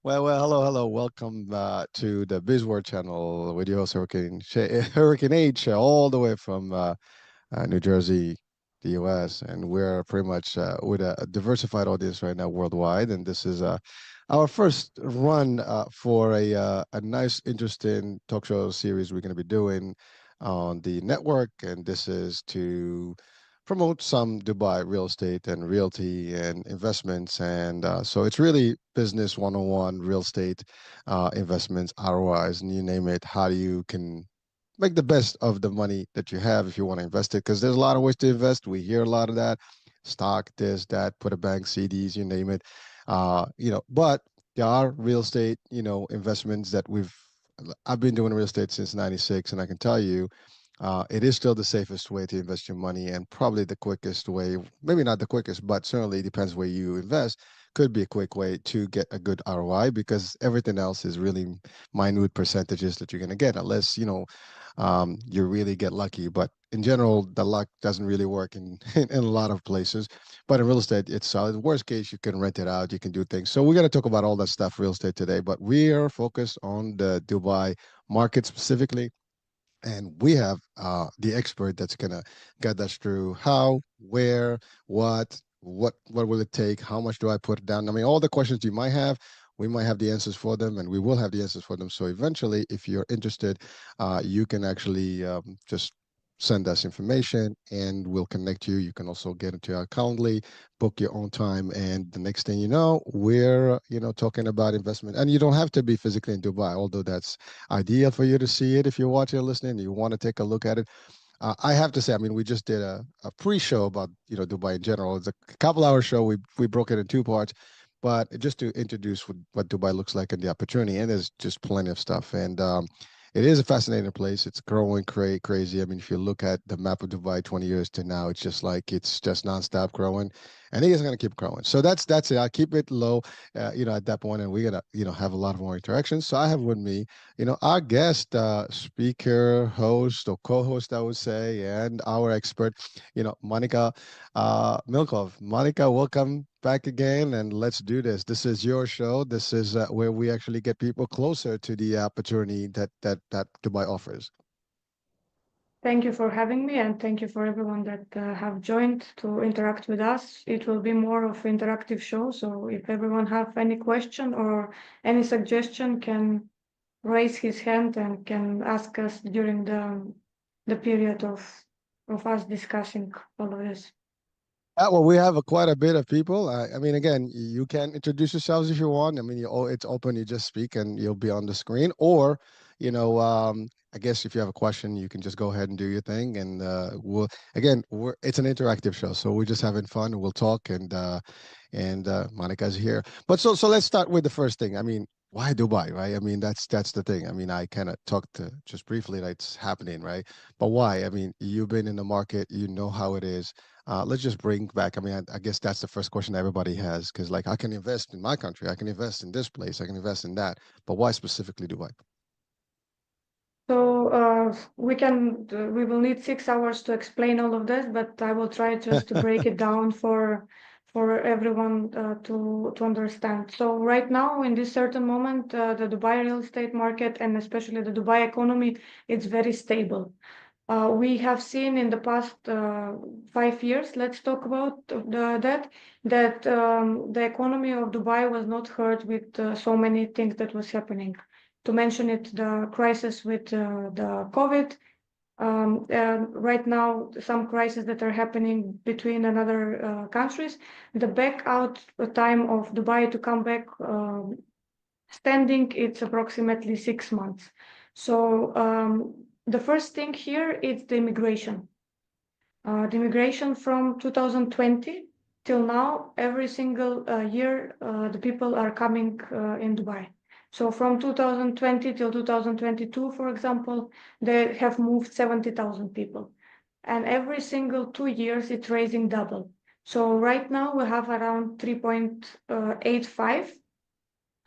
Hello. Welcome to the BizWord channel with your host Hurricane H, all the way from New Jersey, the U.S. And we're pretty much with a diversified audience right now worldwide. And this is our first run for a nice, interesting talk show series we're going to be doing on the network. And this is to promote some Dubai real estate and realty and investments. And so it's really business 101, real estate investments, ROIs, and you name it, how you can make the best of the money that you have if you want to invest it, because there's a lot of ways to invest. We hear a lot of that, stock, this, that, put a bank, CDs, you name it. But there are real estate, investments that I've been doing real estate since 96, and I can tell you it is still the safest way to invest your money, and probably the quickest way, maybe not the quickest, but certainly depends where you invest, could be a quick way to get a good ROI, because everything else is really minute percentages that you're going to get, unless, you really get lucky. But in general, the luck doesn't really work in a lot of places. But in real estate, it's solid. Worst case, you can rent it out, you can do things. So we're going to talk about all that stuff, real estate today, but we are focused on the Dubai market specifically, and we have the expert that's gonna guide us through how, where, what will it take, how much do I put down. I mean, all the questions you might have, we might have the answers for them, and we will have the answers for them. So eventually, if you're interested, you can actually just send us information and we'll connect you. You can also get into our Calendly, book your own time, and the next thing you know, we're talking about investment. And you don't have to be physically in Dubai, although that's ideal for you to see it. If you're watching or listening and you want to take a look at it, I have to say, I mean, we just did a pre-show about Dubai in general. It's a couple-hour show. We broke it in two parts, but just to introduce what Dubai looks like and the opportunity, and there's just plenty of stuff. And it is a fascinating place. It's growing crazy. I mean, if you look at the map of Dubai 20 years to now, it's just like it's just nonstop growing. I think it's going to keep growing. So that's it. I'll keep it low, at that point, and we're gonna have a lot of more interactions. So I have with me, our guest speaker, host or co-host, I would say, and our expert, Monica Milkov. Monica, welcome back again, and let's do this. This is your show. This is where we actually get people closer to the opportunity that Dubai offers. Thank you for having me, and thank you for everyone that have joined to interact with us. It will be more of interactive show, so if everyone have any question or any suggestion, can raise his hand and can ask us during the period of us discussing all of this. Well, we have quite a bit of people. I mean, again, you can introduce yourselves if you want. I mean, it's open. You just speak, and you'll be on the screen. Or, I guess if you have a question, you can just go ahead and do your thing. And it's an interactive show, so we're just having fun. We'll talk, and Monica's here. But so let's start with the first thing. I mean, why Dubai, right? I mean, that's the thing. I mean, I kind of talked to just briefly that it's happening, right? But why? I mean, you've been in the market, you know how it is. Let's just bring back. I mean, I guess that's the first question everybody has, because like I can invest in my country, I can invest in this place, I can invest in that, but why specifically Dubai? So we will need 6 hours to explain all of this, but I will try just to break it down for everyone to understand. So right now, in this certain moment, the Dubai real estate market and especially the Dubai economy, it's very stable. We have seen in the past 5 years, let's talk about that the economy of Dubai was not hurt with so many things that was happening. To mention it, the crisis with the COVID, right now some crises that are happening between another countries. The back out time of Dubai to come back standing, it's approximately 6 months. So the first thing here is the immigration. The immigration from 2020 till now, every single year, the people are coming in Dubai. So from 2020 till 2022, for example, they have moved 70,000 people. And every single 2 years, it's raising double. So right now we have around 3.85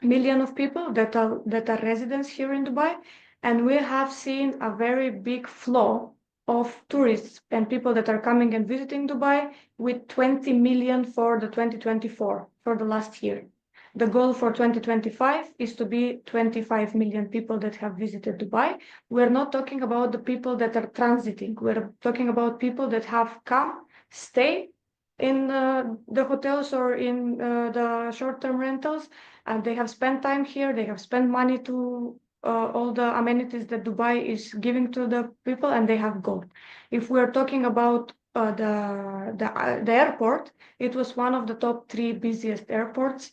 million of people that are residents here in Dubai, and we have seen a very big flow of tourists and people that are coming and visiting Dubai with 20 million for the 2024 for the last year. The goal for 2025 is to be 25 million people that have visited Dubai. We're not talking about the people that are transiting. We're talking about people that have come, stay in the hotels or in the short-term rentals, and they have spent time here. They have spent money to all the amenities that Dubai is giving to the people, and they have gone. If we're talking about the airport, it was one of the top three busiest airports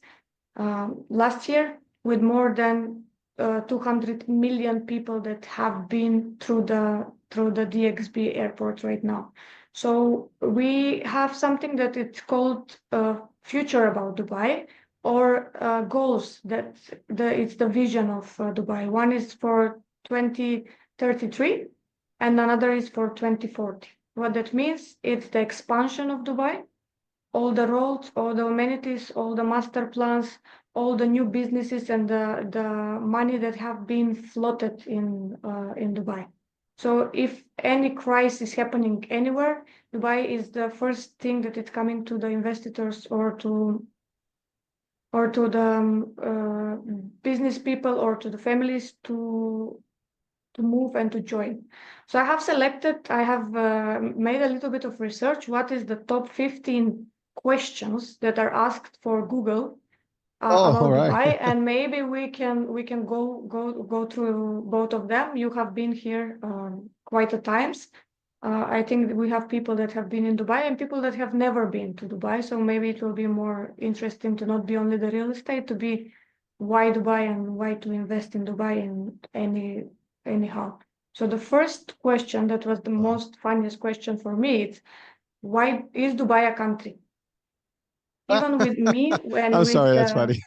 last year, with more than 200 million people that have been through the DXB airport right now. So we have something that it's called future about Dubai, or goals that it's the vision of Dubai. One is for 2033 and another is for 2040. What that means, it's the expansion of Dubai, all the roads, all the amenities, all the master plans, all the new businesses, and the money that have been floated in Dubai. So if any crisis happening anywhere, Dubai is the first thing that is coming to the investors or to the business people or to the families to move and to join. So I have made a little bit of research. What is the top 15 questions that are asked for Google Oh, all about right. Dubai, and maybe we can go through both of them. You have been here quite a times. I think we have people that have been in Dubai and people that have never been to Dubai. So maybe it will be more interesting to not be only the real estate, to be why Dubai and why to invest in Dubai in anyhow. So the first question that was the Uh-huh. most funniest question for me is, why is Dubai a country? Even with me and I'm with sorry, that's funny.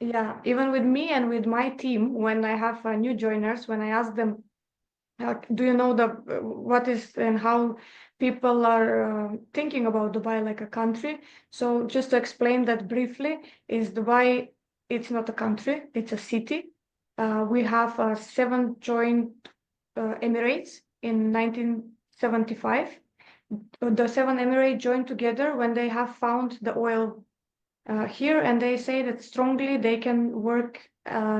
yeah, even with me and with my team, when I have new joiners, when I ask them, do you know the what is and how people are thinking about Dubai like a country? So just to explain that briefly, is Dubai, it's not a country, it's a city. We have seven joint emirates in 1975. The seven emirates joined together when they have found the oil here, and they say that strongly they can work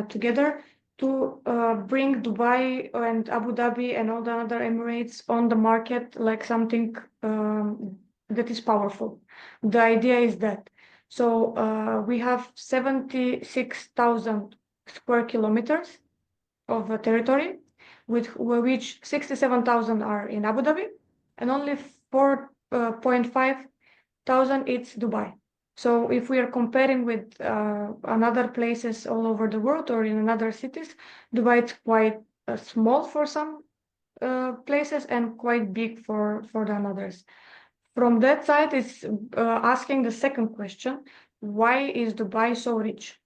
together to bring Dubai and Abu Dhabi and all the other Emirates on the market like something that is powerful. The idea is that. So we have 76,000 square kilometers of territory, with which 67,000 are in Abu Dhabi, and only 4.5 thousand it's Dubai. So if we are comparing with another places all over the world or in another cities, Dubai is quite small for some places and quite big for the others. From that side, it's asking the second question: why is Dubai so rich?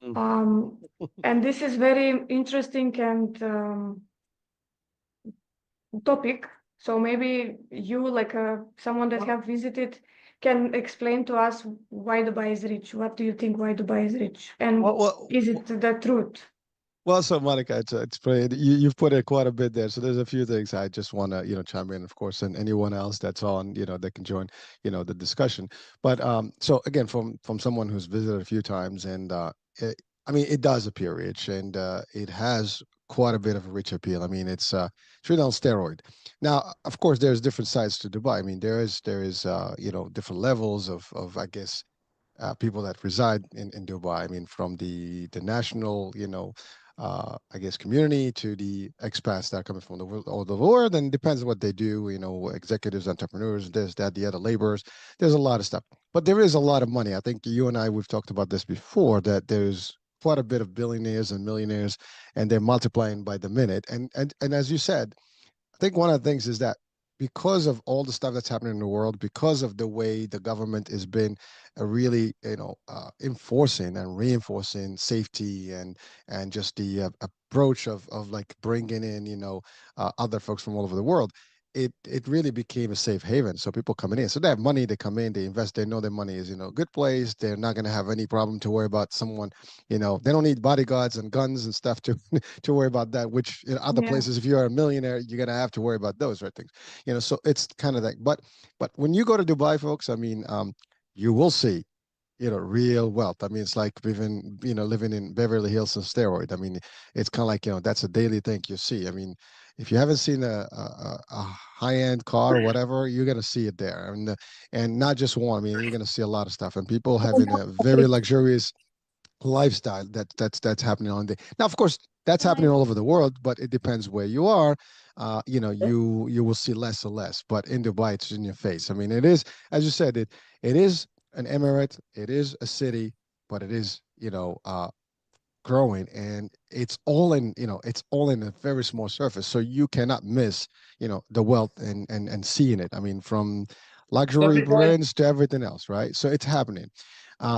Mm. Um, and this is very interesting and topic. So maybe you, like someone that have visited, can explain to us why Dubai is rich. What do you think why Dubai is rich? Well, And is well, it the truth? Well, so Monica, it's pretty, you've put in quite a bit there. So there's a few things I just want to, chime in, of course, and anyone else that's on, that can join, the discussion. But so again, from someone who's visited a few times, and I mean, it does appear rich, and it has quite a bit of a rich appeal. I mean, it's really on steroid. Now, of course, there's different sides to Dubai. I mean, there is different levels of I guess people that reside in Dubai. I mean, from the national, I guess community to the expats that are coming from the world, all the world, and depends on what they do. Executives, entrepreneurs, this, that, the other, laborers. There's a lot of stuff, but there is a lot of money. I think you and I we've talked about this before. That there's quite a bit of billionaires and millionaires, and they're multiplying by the minute. And as you said, I think one of the things is that because of all the stuff that's happening in the world, because of the way the government has been really, enforcing and reinforcing safety and just the approach of like bringing in, other folks from all over the world, it really became a safe haven. So people coming in, so they have money, they come in, they invest, they know their money is in a good place. They're not going to have any problem to worry about someone, they don't need bodyguards and guns and stuff to to worry about that, which in other Yeah, places, if you're a millionaire, you're going to have to worry about those right things, so it's kind of like, but when you go to Dubai, folks, I mean, you will see real wealth. I mean, it's like living, living in Beverly Hills on steroid. I mean, it's kind of like, that's a daily thing you see. I mean, if you haven't seen a high-end car or whatever, you're gonna see it there, and not just one. I mean, you're gonna see a lot of stuff, and people having a very luxurious lifestyle that's happening on the now. Of course, that's happening all over the world, but it depends where you are. You will see less and less, but in Dubai it's in your face. I mean, it is, as you said, it is an emirate, it is a city, but it is, growing, and it's all in a very small surface, so you cannot miss, the wealth and seeing it. I mean, from luxury brands to everything else, right? So it's happening.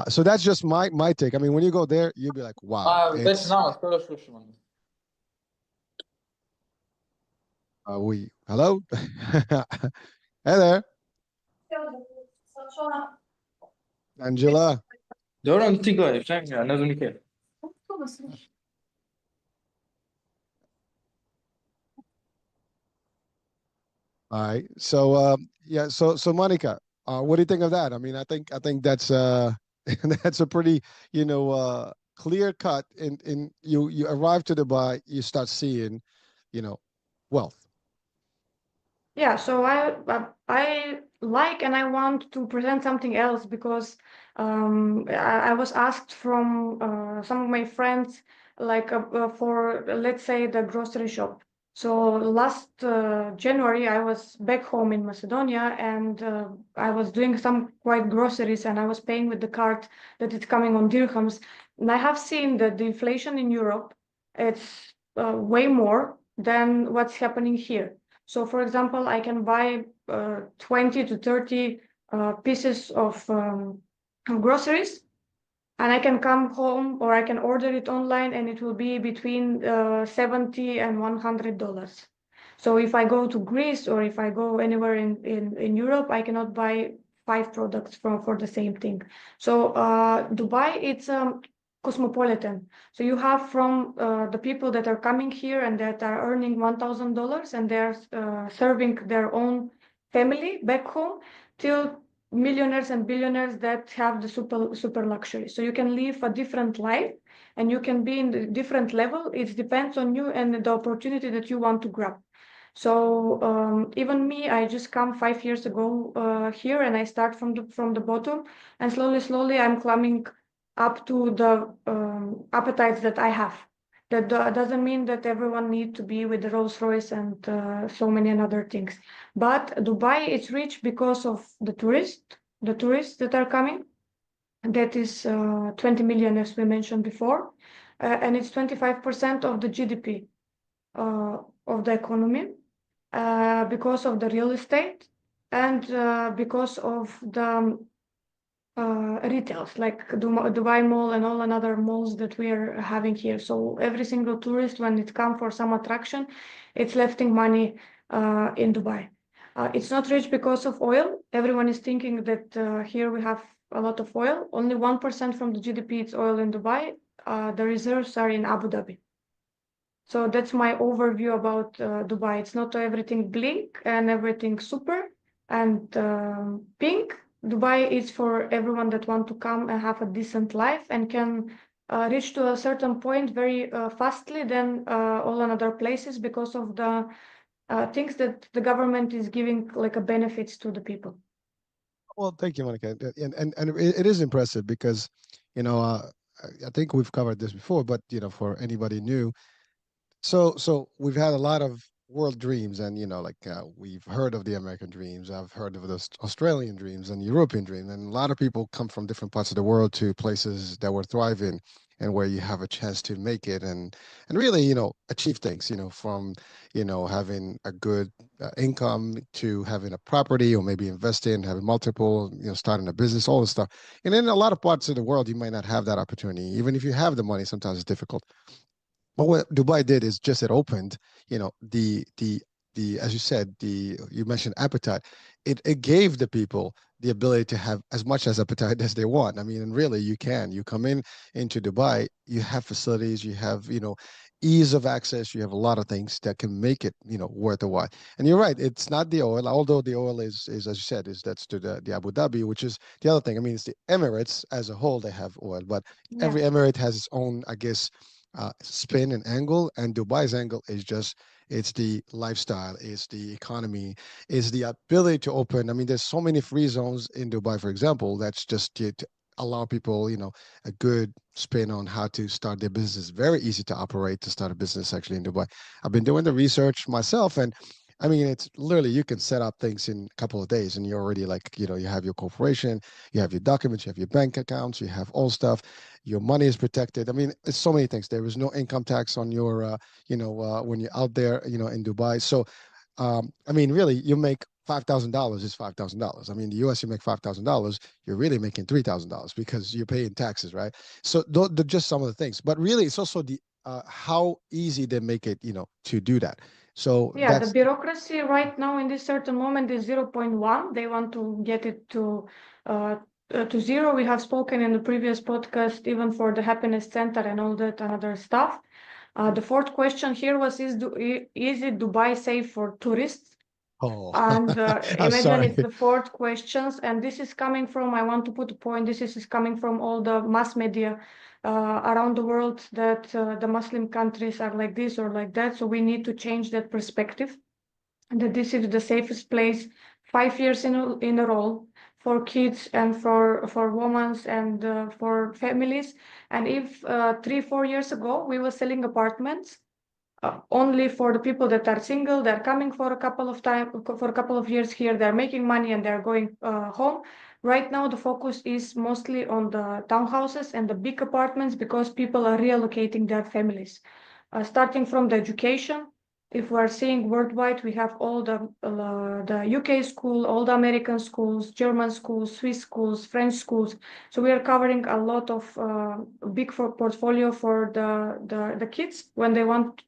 So that's just my take. I mean, when you go there, you'll be like, wow, بس it's نعم كل شو شو من we hello. Hey there, Angela. دورة أنت تيجي فاهم لازم كيف All right. So yeah, so Monica, what do you think of that? I mean, I think that's that's a pretty, clear cut in you arrive to Dubai, you start seeing, you know, wealth. Yeah, so I like and I want to present something else because I was asked from some of my friends like for let's say the grocery shop. So last January I was back home in Macedonia and I was doing some quite groceries and I was paying with the card that it's coming on dirhams. And I have seen that the inflation in Europe it's way more than what's happening here. So for example, I can buy 20 to 30 pieces of groceries and I can come home or I can order it online and it will be between 70 and $100. So if I go to Greece or if I go anywhere in Europe, I cannot buy 5 products for the same thing. So Dubai, it's cosmopolitan. So you have from the people that are coming here and that are earning $1,000 and they're serving their own family back home till millionaires and billionaires that have the super luxury. So you can live a different life and you can be in a different level. It depends on you and the opportunity that you want to grab. So even me, I just come 5 years ago here and I start from the bottom and slowly I'm climbing up to the appetites that I have. That doesn't mean that everyone needs to be with the Rolls Royce and so many other things. But Dubai is rich because of the tourists that are coming. That is 20 million, as we mentioned before, and it's 25% of the GDP of the economy because of the real estate and because of the retails like Dubai Mall and all another malls that we are having here. So every single tourist, when it comes for some attraction, it's lefting money in Dubai. It's not rich because of oil. Everyone is thinking that here we have a lot of oil. Only 1% from the GDP is oil in Dubai. The reserves are in Abu Dhabi. So that's my overview about Dubai. It's not everything blink and everything super and pink. Dubai is for everyone that want to come and have a decent life and can reach to a certain point very fastly than all other places because of the things that the government is giving like a benefits to the people. Well, thank you, Monica. And it is impressive because, you know, I think we've covered this before, but for anybody new, so we've had a lot of world dreams, and like we've heard of the American dreams. I've heard of the Australian dreams and European dreams, and a lot of people come from different parts of the world to places that were thriving and where you have a chance to make it and really achieve things. From having a good income to having a property or maybe investing, having multiple, starting a business, all this stuff. And in a lot of parts of the world, you might not have that opportunity. Even if you have the money, sometimes it's difficult. But what Dubai did is just it opened, the as you said, you mentioned appetite. It gave the people the ability to have as much as appetite as they want. I mean, and really, you can. You come into Dubai, you have facilities, you have ease of access, you have a lot of things that can make it worth the while. And you're right, it's not the oil, although the oil is as you said, is that's to the Abu Dhabi, which is the other thing. I mean, it's the Emirates as a whole, they have oil, but Yeah. every emirate has its own, I guess, spin and angle. And Dubai's angle is just it's the lifestyle, it's the economy, it's the ability to open. I mean, there's so many free zones in Dubai, for example, that's just to allow people, a good spin on how to start their business. Very easy to operate to start a business actually in Dubai. I've been doing the research myself, and I mean, it's literally you can set up things in a couple of days, and you're already like, you have your corporation, you have your documents, you have your bank accounts, you have all stuff. Your money is protected. I mean, it's so many things. There is no income tax on your, when you're out there, in Dubai. So, I mean, really, you make $5,000 is $5,000. I mean, the U.S. you make $5,000, you're really making $3,000 because you're paying taxes, right? So, they're just some of the things. But really, it's also the how easy they make it, to do that. So Yeah, the that's bureaucracy right now in this certain moment is 0.1. They want to get it to zero. We have spoken in the previous podcast, even for the happiness center and all that and other stuff. The fourth question here was, is it Dubai safe for tourists? oh, And I'm imagine sorry. it's the fourth questions, and this is coming from, I want to put a point, this is coming from all the mass media around the world that the Muslim countries are like this or like that. So we need to change that perspective, and that this is the safest place 5 years in a row for kids and for women and for families. And if 3-4 years ago we were selling apartments only for the people that are single, they're coming for a couple of years here, they're making money and they're going home. Right now the focus is mostly on the townhouses and the big apartments because people are reallocating their families. Starting from the education, if we're seeing worldwide, we have all the UK school, all the American schools, German schools, Swiss schools, French schools. So we are covering a lot of big portfolio for the kids when they want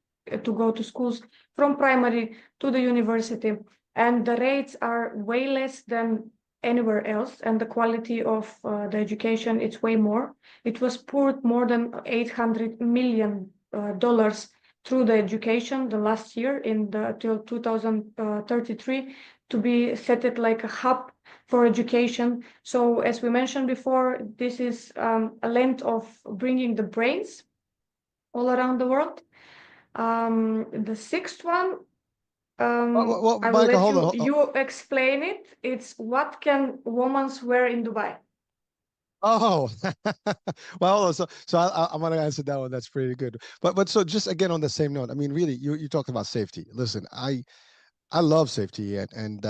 to go to schools from primary to the university, and the rates are way less than anywhere else, and the quality of the education it's way more. It was poured more than 800 million dollars through the education the last year in the till 2033 to be set it like a hub for education. So as we mentioned before, this is a length of bringing the brains all around the world. The sixth one, I will Michael, let hold you on. you explain it. It's what can women wear in Dubai? Oh, well, hold on. So I'm gonna answer that one. That's pretty good. But so just again on the same note, I mean, really, you talked about safety. Listen, I love safety, and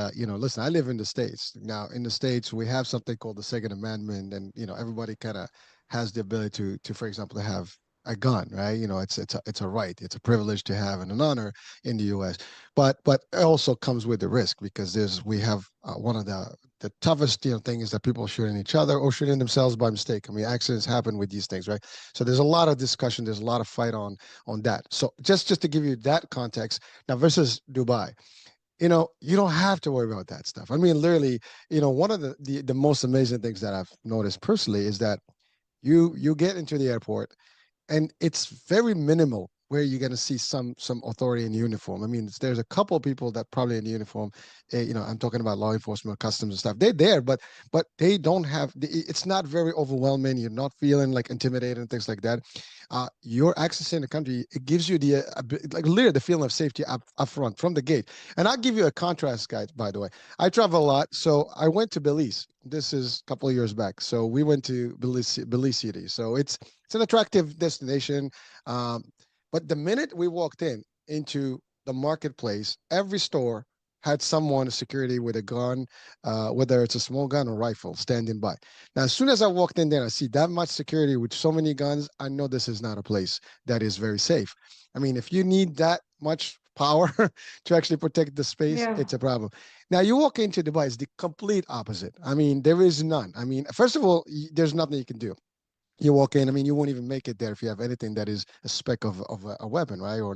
listen, I live in the States. Now, in the States, we have something called the Second Amendment, and everybody kind of has the ability to, for example, to have a gun, right? It's a right, it's a privilege to have and an honor in the U.S. But it also comes with the risk because we have one of the toughest thing is that people shooting each other or shooting themselves by mistake. I mean, accidents happen with these things, right? So there's a lot of discussion, there's a lot of fight on that. So just to give you that context now versus Dubai, you don't have to worry about that stuff. I mean, literally, one of the most amazing things that I've noticed personally is that you get into the airport and it's very minimal where you're going to see some authority in uniform. I mean, there's a couple of people that probably in uniform, I'm talking about law enforcement, customs and stuff. They're there, but they don't have. It's not very overwhelming. You're not feeling like intimidated and things like that. You're accessing the country. It gives you the like literally the feeling of safety up front from the gate. And I'll give you a contrast, guys. By the way, I travel a lot, so I went to Belize. This is a couple of years back. So we went to Belize City. So it's an attractive destination. Um, but the minute we walked into the marketplace, every store had someone security with a gun, whether it's a small gun or rifle, standing by. Now, as soon as I walked in there, I see that much security with so many guns. I know this is not a place that is very safe. I mean, if you need that much power to actually protect the space, Yeah. it's a problem. Now, you walk into Dubai, it's the complete opposite. I mean, there is none. I mean, first of all, there's nothing you can do. You walk in, I mean, you won't even make it there if you have anything that is a speck of a weapon, right? Or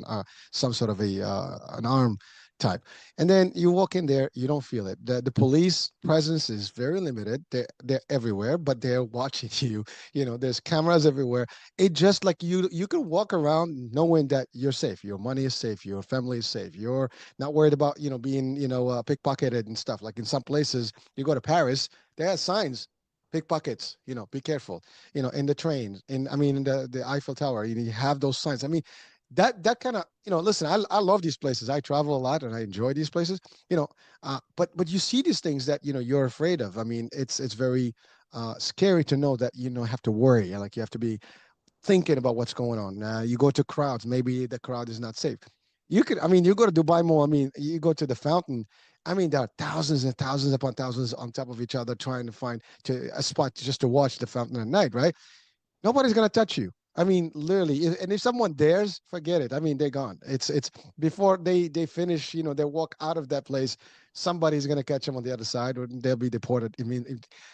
some sort of an arm type. And then you walk in there, you don't feel it. The police presence is very limited. They're everywhere, but they're watching you. There's cameras everywhere. It just like you can walk around knowing that you're safe. Your money is safe. Your family is safe. You're not worried about being pickpocketed and stuff. Like in some places, you go to Paris, they have signs. Pickpockets, be careful. In the trains, in the Eiffel Tower, you have those signs. That kind of listen, I love these places. I travel a lot and I enjoy these places. But you see these things that you're afraid of. It's very scary to know that have to worry, like you have to be thinking about what's going on. You go to crowds, maybe the crowd is not safe. You go to Dubai Mall. You go to the fountain. There are thousands and thousands upon thousands on top of each other trying to find a spot just to watch the fountain at night, right? Nobody's gonna touch you. Literally, and if someone dares, forget it. They're gone. It's before they finish, they walk out of that place. Somebody's gonna catch them on the other side, or they'll be deported.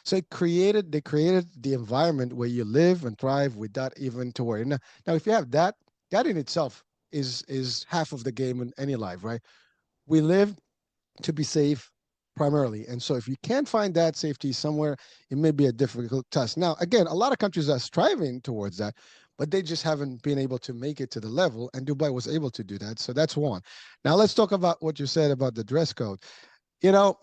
So they created the environment where you live and thrive without even to worry. Now, if you have that, that in itself is half of the game in any life, right? We live to be safe primarily. And so if you can't find that safety somewhere, it may be a difficult task. Now, again, a lot of countries are striving towards that, but they just haven't been able to make it to the level. And Dubai was able to do that. So that's one. Now let's talk about what you said about the dress code. You know,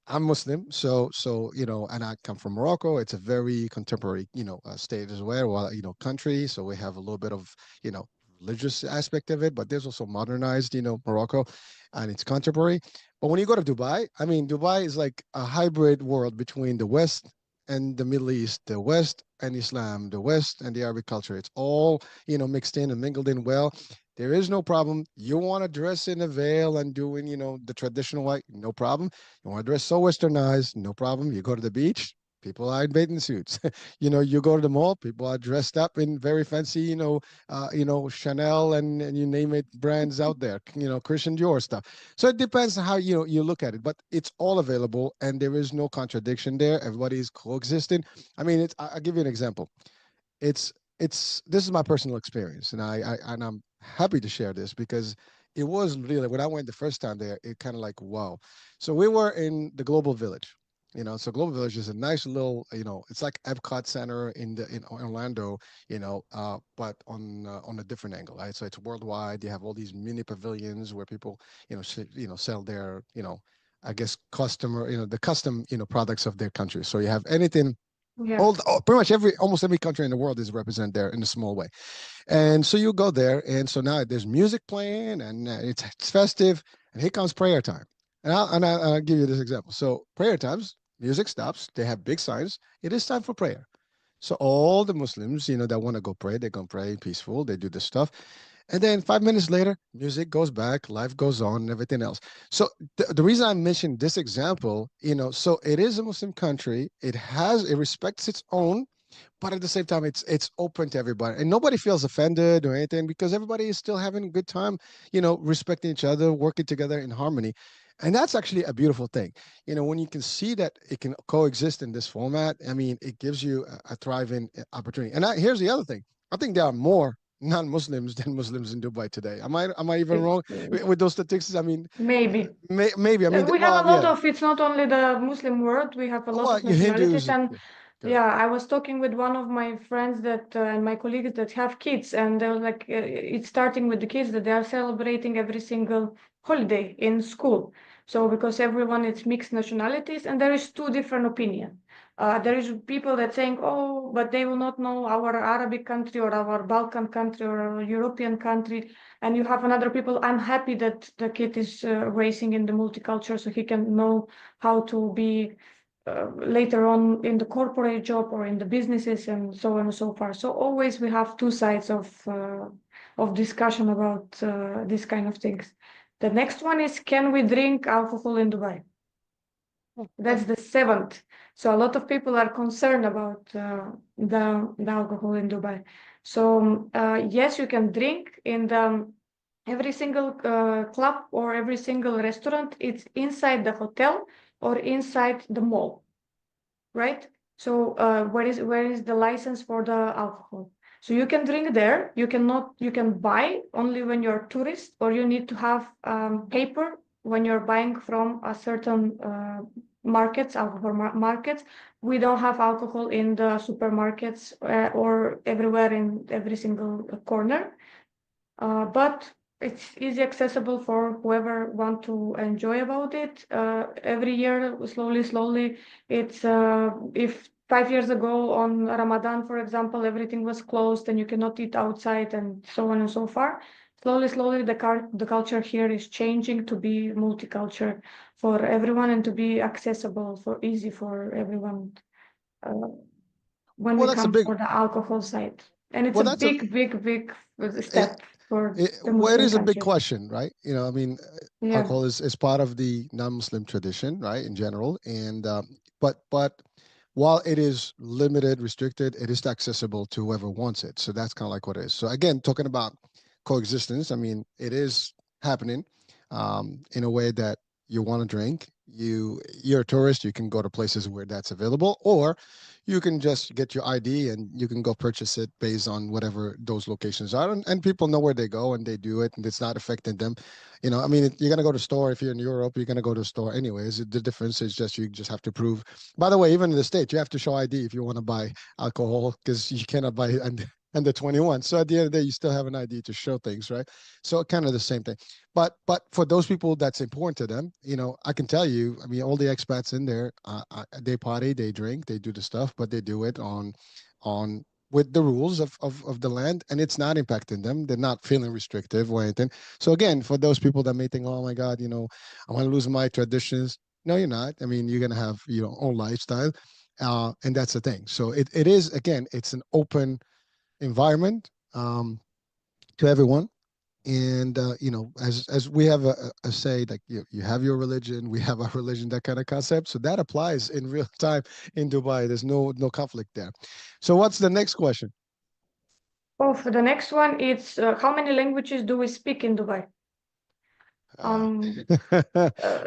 I'm Muslim, and I come from Morocco. It's a very contemporary, state as well, country. So we have a little bit of, you know, religious aspect of it, but there's also modernized, Morocco, and it's contemporary. But when you go to Dubai, Dubai is like a hybrid world between the West and the Middle East, the West and Islam, the West and the Arabic culture. It's all, mixed in and mingled in well. There is no problem. You want to dress in a veil and doing, the traditional way, no problem. You want to dress so westernized, no problem. You go to the beach, people are in bathing suits. You go to the mall, people are dressed up in very fancy, Chanel and you name it brands out there, Christian Dior stuff. So it depends on how you look at it, but it's all available and there is no contradiction there. Everybody is coexisting. I'll give you an example. It's this is my personal experience, and I'm happy to share this because it was really when I went the first time there, it kind of like wow. So we were in the Global Village. So Global Village is a nice little, it's like Epcot Center in Orlando, but on a different angle, right? So it's worldwide. You have all these mini pavilions where people, sell their, I guess customer, the custom, products of their country. So you have anything Yeah. pretty much almost every country in the world is represented there in a small way. And so you go there, and so now there's music playing, and it's festive, and here comes prayer time. And I'll give you this example. So prayer times, music stops. They have big signs. It is time for prayer. So all the Muslims, that want to go pray, they're gonna pray peaceful. They do this stuff, and then 5 minutes later, music goes back, life goes on, and everything else. So the reason I mentioned this example, so it is a Muslim country. It respects its own, but at the same time it's open to everybody and nobody feels offended or anything because everybody is still having a good time, respecting each other, working together in harmony. And that's actually a beautiful thing, when you can see that it can coexist in this format. It gives you a thriving opportunity. And here's the other thing. I think there are more non-Muslims than Muslims in Dubai today. Am I even wrong with those statistics? Maybe. Maybe. We have Well, a lot yeah. of, it's not only the Muslim world, we have a lot Well, of you nationalities. Hindus. And Yeah, yeah, I was talking with one of my friends and my colleagues that have kids, and they were like, it's starting with the kids that they are celebrating every single holiday in school. So because everyone is mixed nationalities, and there is two different opinions. There is people that saying, oh, but they will not know our Arabic country or our Balkan country or our European country. And you have another people, I'm happy that the kid is racing in the multicultural so he can know how to be later on in the corporate job or in the businesses and so on and so far. So always we have two sides of discussion about these kind of things. The next one is, can we drink alcohol in Dubai? That's the seventh. So a lot of people are concerned about the alcohol in Dubai. So yes, you can drink in the every single club or every single restaurant. It's inside the hotel or inside the mall, right? So where is the license for the alcohol? So you can drink there. You can buy only when you're a tourist, or you need to have paper when you're buying from a certain markets, alcohol markets, we don't have alcohol in the supermarkets or everywhere in every single corner. But it's easy accessible for whoever want to enjoy about it. Every year, slowly, it's if 5 years ago on Ramadan, for example, everything was closed and you cannot eat outside and so on and so far. Slowly, the culture here is changing to be multicultural for everyone and to be accessible for easy for everyone. Uh, when Well, we that's a come big. for the alcohol side. And it's Well, a that's a. big It, step for the well, it Muslim is a big countries. question, right? I mean, Yeah. alcohol is part of the non-Muslim tradition, right, in general, and but while it is limited, restricted, it is accessible to whoever wants it. So that's kind of like what it is. So again, talking about coexistence, I mean, it is happening in a way that you want to drink. You're a tourist, you can go to places where that's available, or you can just get your ID and you can go purchase it based on whatever those locations are. And people know where they go and they do it and it's not affecting them. I mean, you're going to go to a store. If you're in Europe, you're going to go to a store anyways. The difference is just you just have to prove. By the way, even in the States, you have to show ID if you want to buy alcohol because you cannot buy it under 21. So at the end of the day, you still have an ID to show things, right? So kind of the same thing. But for those people that's important to them, I can tell you, I mean, all the expats in there, they party, they drink, they do the stuff, but they do it on with the rules of the land, and it's not impacting them. They're not feeling restrictive or anything. So again, for those people that may think, oh my God, I want to lose my traditions. No, you're not. I mean, you're gonna have your own lifestyle, and that's the thing. So it is, again, it's an open environment to everyone. And as we have a say, like you have your religion, we have our religion, that kind of concept. So that applies in real time in Dubai. There's no conflict there. So what's the next question? Oh, for the next one, it's how many languages do we speak in Dubai? uh, Um,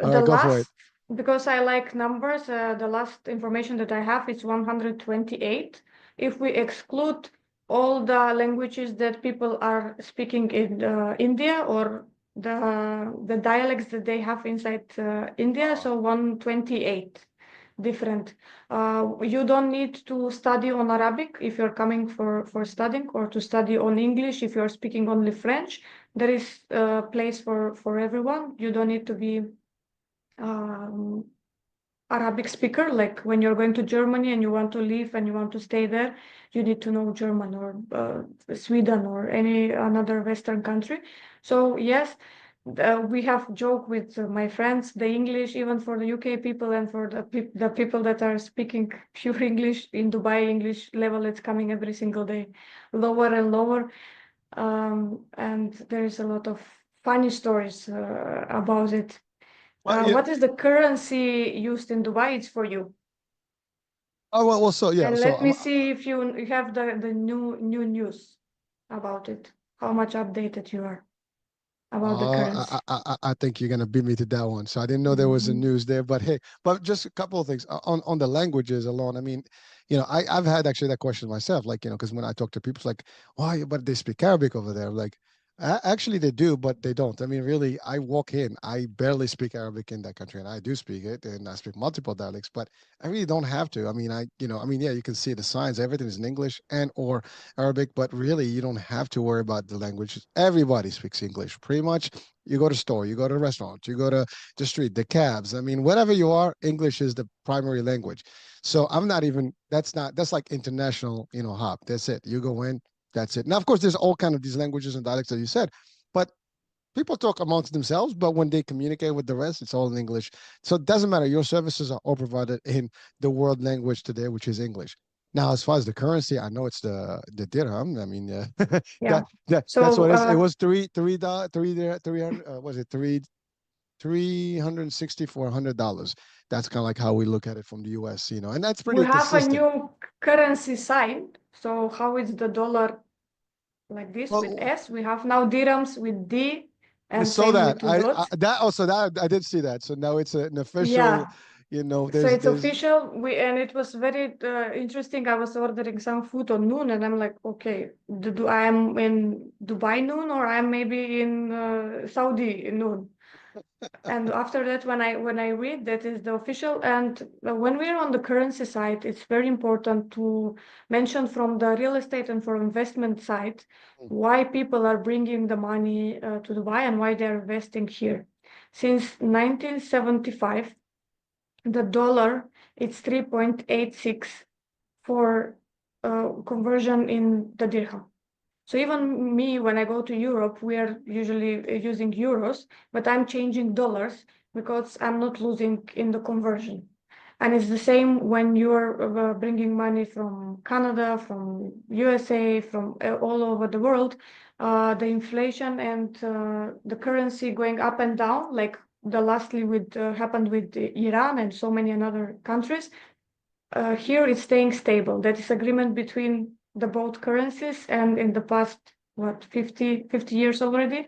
all the right, go for it. last, because I like numbers, the last information that I have is 128. If we exclude all the languages that people are speaking in India or the dialects that they have inside India, Uh, so 128 different. You don't need to study on Arabic if you're coming for studying, or to study on English if you're speaking only French. There is a place for everyone. You don't need to be um, Arabic speaker. Like when you're going to Germany and you want to live and you want to stay there, you need to know German or Sweden or any another Western country. So yes, we have joke with my friends, the English, even for the UK people and for the people that are speaking pure English in Dubai, English level, it's coming every single day lower and lower. And there is a lot of funny stories about it. well, yeah. What is the currency used in Dubai? It's for you. Oh well, so yeah, And so let me see if you have the new news about it. How much updated you are about the currency. I think you're gonna beat me to that one. So I didn't know there was a Mhm. news there, but hey, but just a couple of things on the languages alone. I mean, I've had actually that question myself, like because when I talk to people, it's like, why? But they speak Arabic over there. Like, actually they do, but they don't. I mean, really, I walk in, I barely speak Arabic in that country, and I do speak it, and I speak multiple dialects, but I really don't have to. I mean, I mean, yeah, you can see the signs, everything is in English and or Arabic, but really you don't have to worry about the language. Everybody speaks English pretty much. You go to store, you go to a restaurant, you go to the street, the cabs. I mean, whatever you are, English is the primary language. So I'm not even, that's like international, hop. That's it. You go in, that's it. Now, of course, there's all kind of these languages and dialects that you said, but people talk amongst themselves, but when they communicate with the rest, it's all in English. So it doesn't matter. Your services are all provided in the world language today, which is English. Now, as far as the currency, I know it's the dirham. I mean, Yeah. that's So what it is. It was three hundred. Was it 364 $100? That's kind of like how we look at it from the U.S. And that's we pretty have a consistent. new currency sign. So how is the dollar like this with Well, S? We have now dirhams with D I and saw same with that. two dots. That also that I did see that. So now it's an official. Yeah. So There's it's official. And it was very interesting. I was ordering some food on noon, and I'm like, okay, I'm in Dubai noon, or I'm maybe in Saudi noon. And after that, when I read that is the official, and when we're on the currency side, it's very important to mention from the real estate and for investment side why people are bringing the money to Dubai and why they're investing here. Since 1975, the dollar it's 3.86 for conversion in the dirham. So even me, when I go to Europe, we are usually using euros, but I'm changing dollars because I'm not losing in the conversion. And it's the same when you're bringing money from Canada, from USA, from all over the world. The inflation and the currency going up and down, like the lastly with happened with Iran and so many other countries. Here it's staying stable. That is agreement between the both currencies, and in the past, what, 50 years already,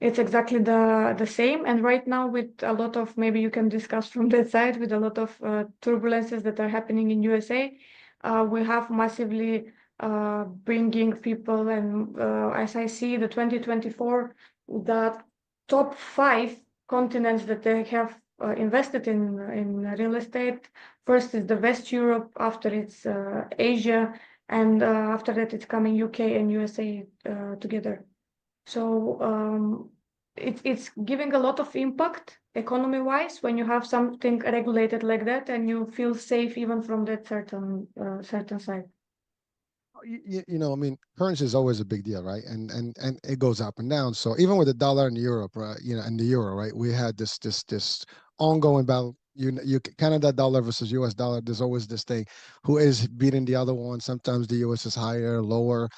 it's exactly the same. And right now, with a lot of, maybe you can discuss from that side, with a lot of turbulences that are happening in USA, we have massively bringing people. And as I see the 2024, the top 5 continents that they have invested in real estate. First is the West Europe, after it's Asia, and after that it's coming UK and USA together. So it's giving a lot of impact economy-wise when you have something regulated like that, and you feel safe even from that certain side. I mean, currency is always a big deal, right? And it goes up and down. So even with the dollar and Europe, right, and the euro, right, we had this ongoing battle. Canada dollar versus US dollar. There's always this thing, who is beating the other one. Sometimes the US is higher, lower.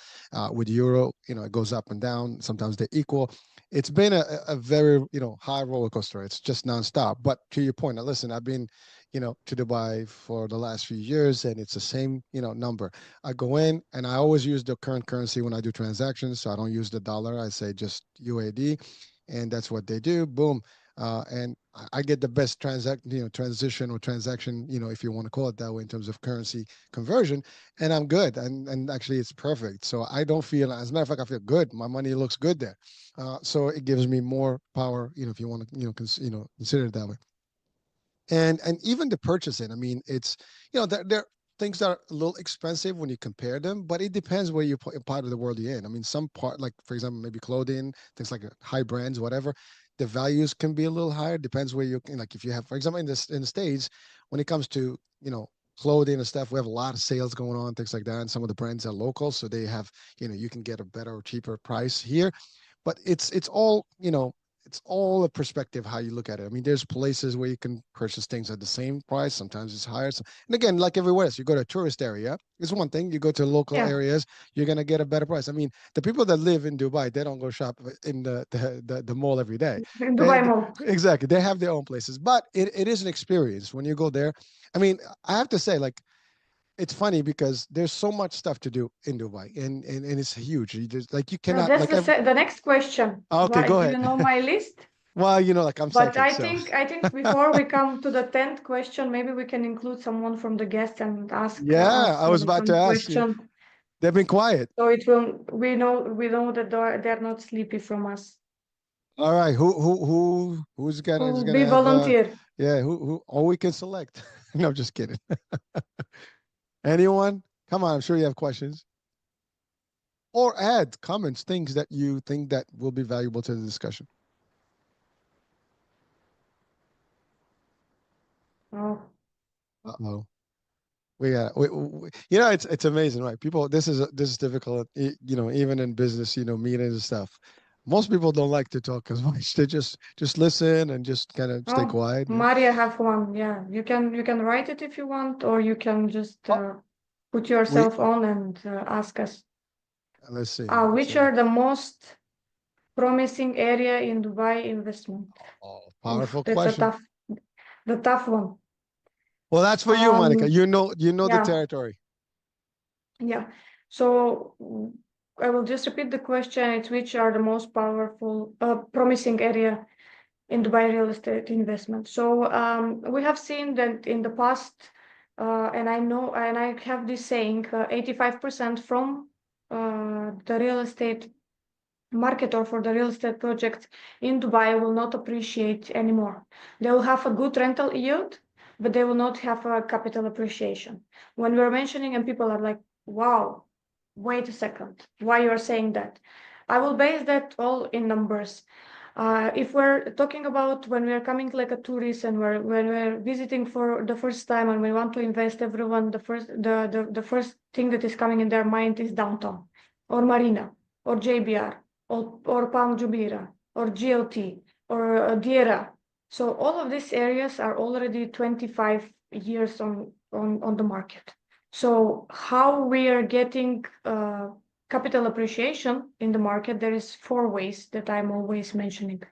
With euro, it goes up and down. Sometimes they're equal. It's been a very high roller coaster. It's just nonstop. But to your point, now listen, I've been to Dubai for the last few years, and it's the same number. I go in and I always use the current currency when I do transactions. So I don't use the dollar. I say just UAD, and that's what they do. Boom. And I get the best transition or transaction, if you want to call it that way, in terms of currency conversion, and I'm good. And actually, it's perfect. So I don't feel, as a matter of fact, I feel good. My money looks good there. So it gives me more power, if you want to, consider it that way. And even the purchasing, I mean, it's there things that are a little expensive when you compare them, but it depends where you put part of the world you're in. I mean, some part, like for example, maybe clothing, things like high brands, whatever, the values can be a little higher. Depends where you can, like if you have, for example, in the States, when it comes to clothing and stuff, we have a lot of sales going on, things like that, and some of the brands are local, so they have you can get a better or cheaper price here. But it's all it's all a perspective how you look at it. I mean, there's places where you can purchase things at the same price. Sometimes it's higher. And again, like everywhere else, you go to a tourist area, it's one thing. You go to local Yeah, areas, you're gonna get a better price. I mean, the people that live in Dubai, they don't go shop in the mall every day. in They, Dubai Mall. exactly, they have their own places, but it is an experience when you go there. I mean, I have to say, like, it's funny because there's so much stuff to do in Dubai, and it's huge. You just like you No, cannot that's like every. the next question. Okay, go Do you ahead. know my list? Well, like I'm But psychic, I so think I think before we come to the 10th question, maybe we can include someone from the guests and ask yeah, us I was about to some ask you. question. They've been quiet. So it will we know that they're not sleepy from us. All right, who's gonna is Who gonna be have volunteer? yeah, who or we can select. No, I'm just kidding. Anyone? Come on, I'm sure you have questions. Or add comments, things that you think that will be valuable to the discussion. Oh, Uh-oh. We got it's amazing, right? People, this is difficult, even in business, meetings and stuff. Most people don't like to talk as much. They just listen and just kind of stay oh, quiet. Maria have one. Yeah, you can write it if you want, or you can just Oh, put we yourself on and ask us. let's see. Which are the most promising area in Dubai investment? Oof, Powerful that's a question. tough one. Well, that's for you, Monica. Um, You know the yeah, territory. yeah. So I will just repeat the question. It's which are the most promising area in Dubai real estate investment. So we have seen that in the past, and I know, and I have this saying, 85% from the real estate market or for the real estate projects in Dubai will not appreciate anymore. They will have a good rental yield, but they will not have a capital appreciation. When we're mentioning and people are like, wow, wait a second, why you're saying that? I will base that all in numbers. If we're talking about when we're coming like a tourist and when we're visiting for the first time and we want to invest, everyone, the first thing that is coming in their mind is downtown or Marina or JBR or Palm Jumeirah or GLT or Diera. So all of these areas are already 25 years on the market. So how we are getting capital appreciation in the market, there is 4 ways that I'm always mentioning.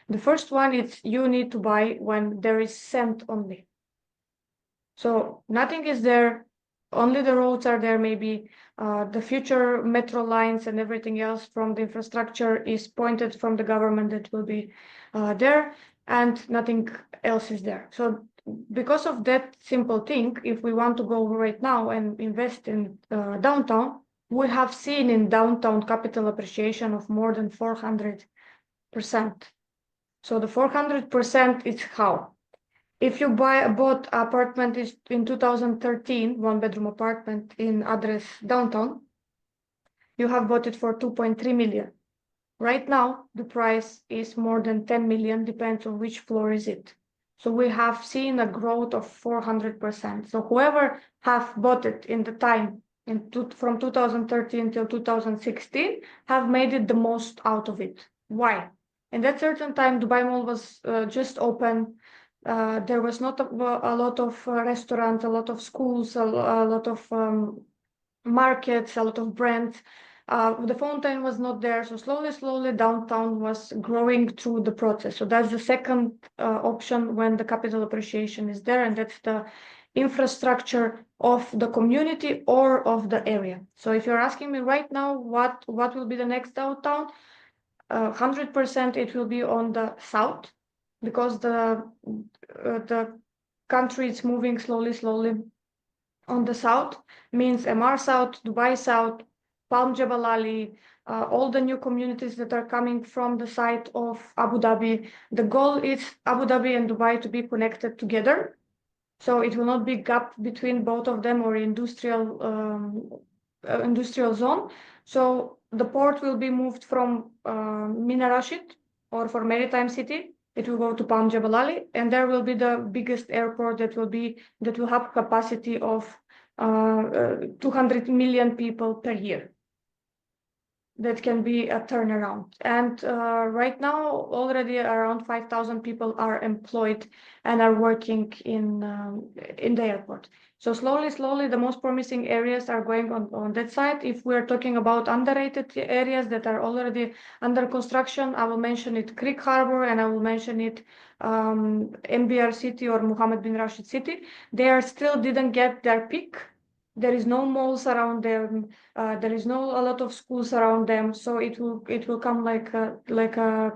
The first one is you need to buy when there is sand only. So nothing is there, only the roads are there, maybe the future metro lines and everything else from the infrastructure is pointed from the government that will be there, and nothing else is there. So because of that simple thing, if we want to go right now and invest in downtown, we have seen in downtown capital appreciation of more than 400%. So the 400% is how? If you bought apartment in 2013, 1-bedroom apartment in address downtown, you have bought it for 2.3 million. Right now, the price is more than 10 million, depends on which floor is it. So we have seen a growth of 400%. So whoever have bought it in the time from 2013 till 2016 have made it the most out of it. Why? In that certain time, Dubai Mall was just open. There was not a lot of restaurants, a lot of schools, a lot of markets, a lot of brands. The fountain was not there, so slowly downtown was growing through the process. So that's the second option when the capital appreciation is there, and that's the infrastructure of the community or of the area. So if you're asking me right now what will be the next downtown, 100% it will be on the south, because the country is moving slowly on the south, means MR South, Dubai South, Palm Jebel Ali, all the new communities that are coming from the side of Abu Dhabi. The goal is Abu Dhabi and Dubai to be connected together. So it will not be gap between both of them or industrial zone. So the port will be moved from Mina Rashid, or for maritime city, it will go to Palm Jebel Ali, and there will be the biggest airport that will have capacity of 200 million people per year. That can be a turnaround. And right now, already around 5,000 people are employed and are working in the airport. So slowly, the most promising areas are going on that side. If we're talking about underrated areas that are already under construction, I will mention it Creek Harbor, and I will mention it MBR City or Mohammed bin Rashid City. They are still didn't get their peak. There is no malls around them. There is no a lot of schools around them. So it will come like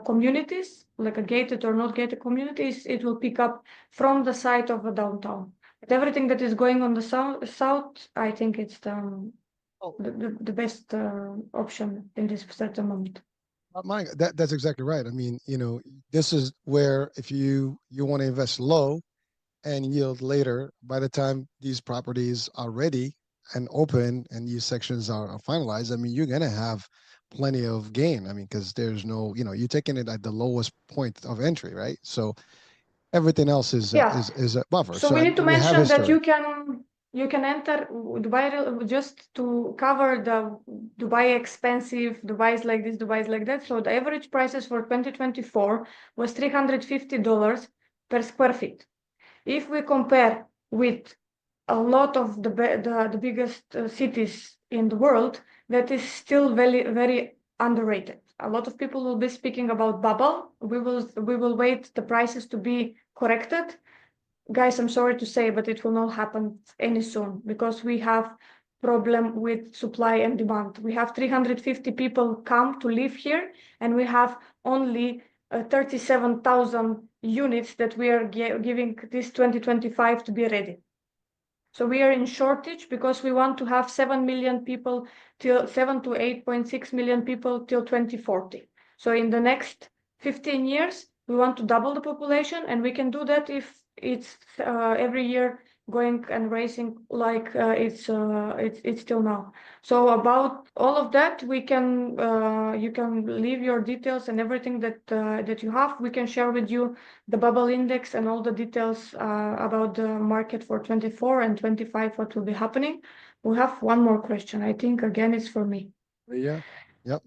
communities, like a gated or not gated communities. It will pick up from the side of the downtown. But everything that is going on the south, I think it's the best option in this certain moment. Mike, that's exactly right. I mean, this is where if you want to invest low and yield later, by the time these properties are ready and open and these sections are finalized, I mean, you're going to have plenty of gain. I mean, because there's no, you're taking it at the lowest point of entry, right? So everything else is a buffer. So we need to we have mention that history. you can enter Dubai just to cover the Dubai expensive, Dubai is like this, Dubai is like that. So the average prices for 2024 was $350 per square feet. If we compare with a lot of the biggest cities in the world, that is still very underrated. A lot of people will be speaking about bubble. We will wait the prices to be corrected. Guys, I'm sorry to say, but it will not happen any soon, because we have problem with supply and demand. We have 350 people come to live here, and we have only 37,000 units that we are giving this 2025 to be ready. So we are in shortage because we want to have 7 million people till 7 to 8.6 million people till 2040. So in the next 15 years, we want to double the population, and we can do that if it's every year going and raising like it's till now. So about all of that, we can you can leave your details and everything that you have. We can share with you the bubble index and all the details about the market for 24 and 25, what will be happening. We have one more question. I think again it's for me. Yeah. Yep.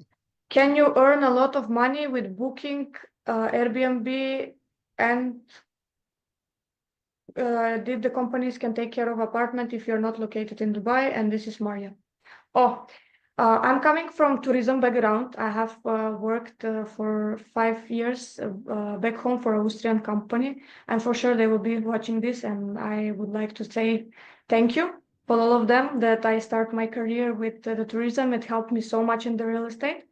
Can you earn a lot of money with booking Airbnb, and did the companies can take care of apartment if you're not located in Dubai? And this is Maria. Oh, I'm coming from tourism background. I have worked for 5 years back home for an Austrian company, and for sure they will be watching this. And I would like to say thank you for all of them that I start my career with the tourism. It helped me so much in the real estate.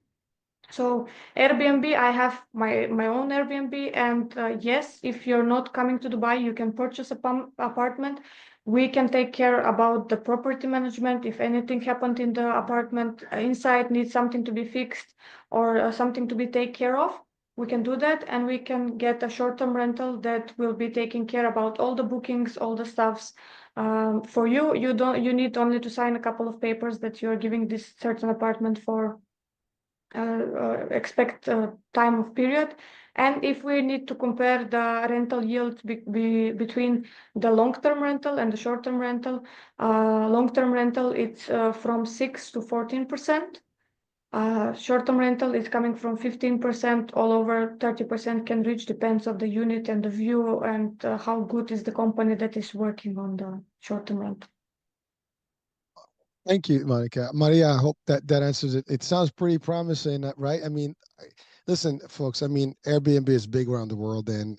So Airbnb, I have my own Airbnb, and yes, if you're not coming to Dubai, you can purchase a apartment. We can take care about the property management. If anything happened in the apartment inside needs something to be fixed or something to be taken care of, we can do that, and we can get a short-term rental that will be taking care about all the bookings, all the stuffs. For you, you need only to sign a couple of papers that you're giving this certain apartment for expect time of period. And if we need to compare the rental yield between the long-term rental and the short-term rental, long-term rental it's from 6 to 14%. Short-term rental is coming from 15%, all over 30% can reach, depends on the unit and the view and how good is the company that is working on the short-term rental. Thank you, Monica. Maria, I hope that that answers it. It sounds pretty promising, right? I mean, listen, folks. I mean, Airbnb is big around the world, and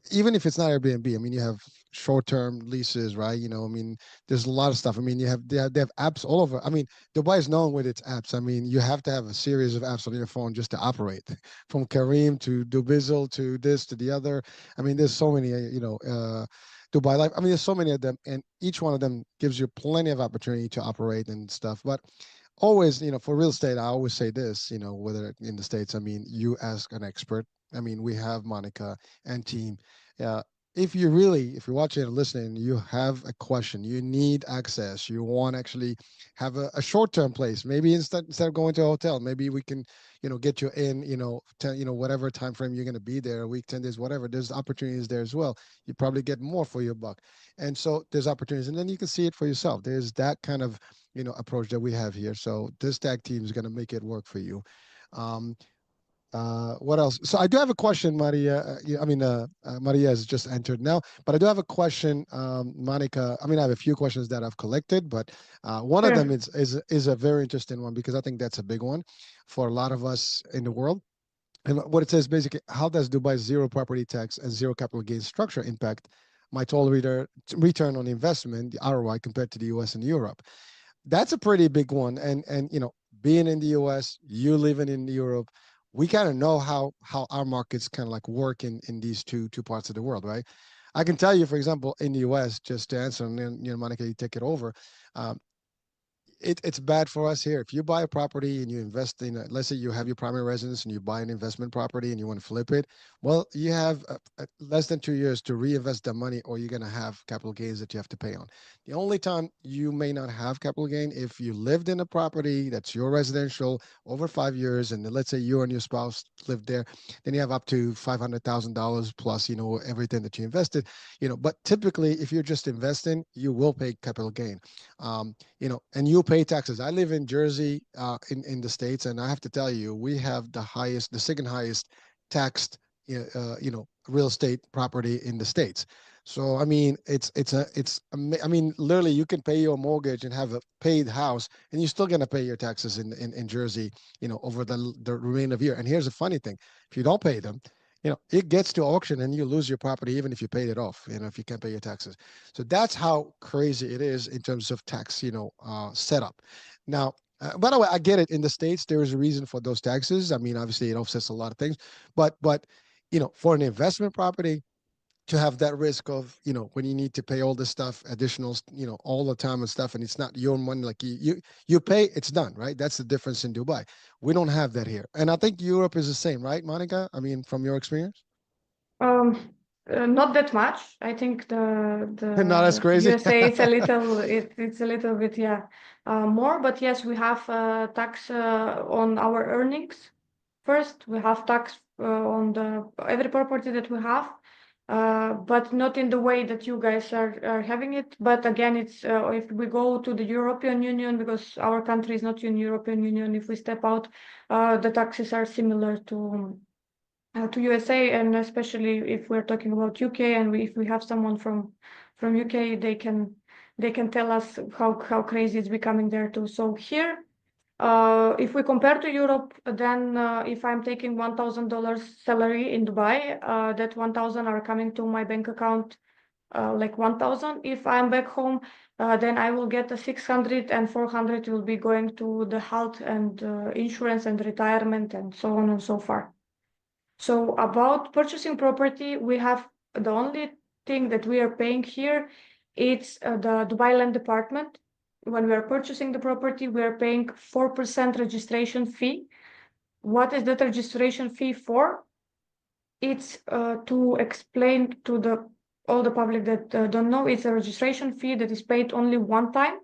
even if it's not Airbnb, I mean, you have short-term leases, right? I mean, there's a lot of stuff. I mean, they have apps all over. I mean, Dubai is known with its apps. I mean, you have to have a series of apps on your phone just to operate, from Kareem to Dubizzle to this to the other. I mean, there's so many, Dubai Life. I mean, there's so many of them, and each one of them gives you plenty of opportunity to operate and stuff. But always, for real estate, I always say this, whether in the States, I mean, you ask an expert. I mean, we have Monica and team. Yeah. If you're watching and listening, you have a question, you need access, you want to actually have a short-term place, maybe instead of going to a hotel, maybe we can, get you in, 10, whatever time frame you're going to be there, a week, 10 days, whatever. There's opportunities there as well. You probably get more for your buck. And so there's opportunities, and then you can see it for yourself. There's that kind of approach that we have here. So this tag team is going to make it work for you. Um, what else? So I do have a question, Maria. Maria has just entered now, but I do have a question, Monica. I mean, I have a few questions that I've collected, but one of them Sure. is a very interesting one because I think that's a big one for a lot of us in the world. And what it says basically, how does Dubai's zero property tax and zero capital gains structure impact my total return on investment, the ROI, compared to the US and Europe? That's a pretty big one. And being in the US, you living in Europe, we kind of know how our markets kind of like work in these two parts of the world, right? I can tell you, for example, in the US, just to answer, and then Monica, you take it over. Um, it's bad for us here. If you buy a property and you invest in, let's say you have your primary residence and you buy an investment property and you want to flip it, well, you have less than 2 years to reinvest the money, or you're going to have capital gains that you have to pay on. The only time you may not have capital gain if you lived in a property that's your residential over 5 years, and let's say you and your spouse lived there, then you have up to $500,000 plus, everything that you invested, But typically, if you're just investing, you will pay capital gain. And you pay taxes. I live in Jersey, in the States, and I have to tell you, we have the second highest taxed, real estate property in the States. So I mean, I mean, literally, you can pay your mortgage and have a paid house, and you're still gonna pay your taxes in Jersey, over the remainder of the year. And here's the funny thing: if you don't pay them, it gets to auction and you lose your property even if you paid it off, if you can't pay your taxes. So that's how crazy it is in terms of tax, setup. Now, by the way, I get it. In the States, there is a reason for those taxes. I mean, obviously, it offsets a lot of things, but for an investment property, to have that risk of, when you need to pay all this stuff, additional, all the time and stuff, and it's not your money. Like you pay, it's done, right? That's the difference in Dubai. We don't have that here, and I think Europe is the same, right, Monica? I mean, from your experience. Um, not that much. I think Not as the crazy. USA it's a little bit, yeah, more. But yes, we have tax on our earnings. First, we have tax on the every property that we have, but not in the way that you guys are having it. But again, it's if we go to the European Union, because our country is not in European Union, if we step out, the taxes are similar to USA, and especially if we're talking about UK, and if we have someone from UK, they can tell us how crazy it's becoming there too. So here, if we compare to Europe, then if I'm taking $1,000 salary in Dubai, that 1,000 are coming to my bank account, like 1,000. If I'm back home, then I will get a 600, and 400 will be going to the health and insurance and retirement and so on and so forth. So about purchasing property, we have the only thing that we are paying here, it's the Dubai Land Department. When we are purchasing the property, we are paying 4% registration fee. What is that registration fee for? It's to explain to all the public that don't know, it's a registration fee that is paid only one time,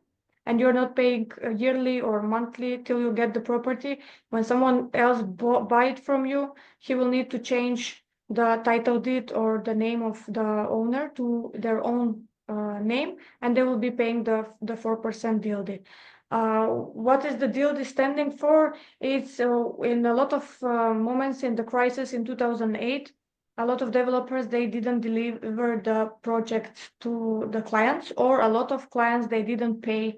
and you're not paying yearly or monthly till you get the property. When someone else buy it from you, he will need to change the title deed or the name of the owner to their own name, and they will be paying the 4% DLD. What is the DLD standing for? It's in a lot of moments in the crisis in 2008, a lot of developers, they didn't deliver the project to the clients, or a lot of clients, they didn't pay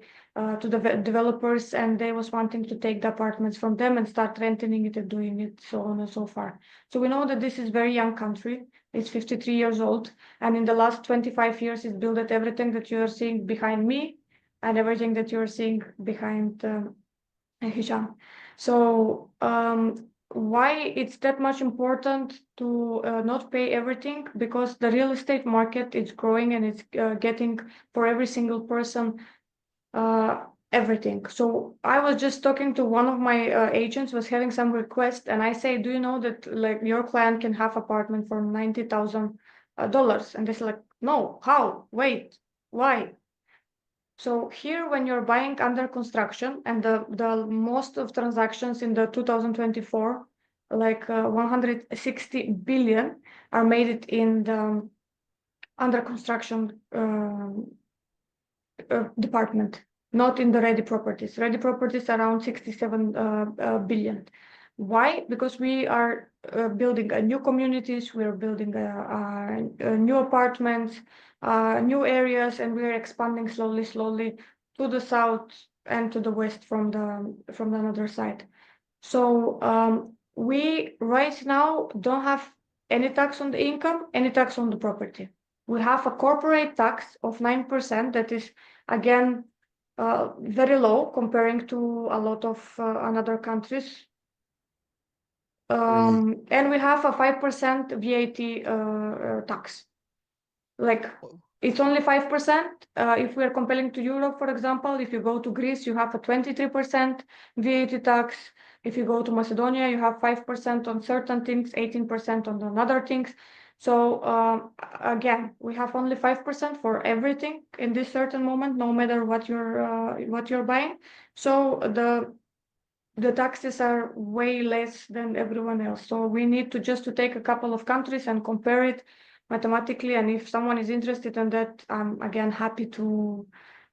to the developers, and they was wanting to take the apartments from them and start renting it and doing it so on and so far. So we know that this is very young country. It's 53 years old, and in the last 25 years, it's built everything that you are seeing behind me and everything that you're seeing behind Hisham. So why it's that much important to not pay everything? Because the real estate market is growing, and it's getting for every single person everything. So I was just talking to one of my agents, was having some request, and I say, do you know that like your client can have apartment for $90,000? And they're like, no, how? Wait, why? So here, when you're buying under construction, and the most of transactions in the 2024, like 160 billion, are made it in the under construction department, not in the ready properties. Ready properties around 67 billion. Why? Because we are building new communities, we're building new apartments, new areas, and we're expanding slowly to the south and to the west from the another side. So we right now don't have any tax on the income, any tax on the property. We have a corporate tax of 9% that is again very low comparing to a lot of other countries. And we have a 5% VAT tax. Like it's only 5%. If we're comparing to Europe, for example, if you go to Greece, you have a 23% VAT tax. If you go to Macedonia, you have 5% on certain things, 18% on other things. So again, we have only 5% for everything in this certain moment, no matter what you're buying. So the taxes are way less than everyone else. So we need to take a couple of countries and compare it mathematically. And if someone is interested in that, I'm again happy to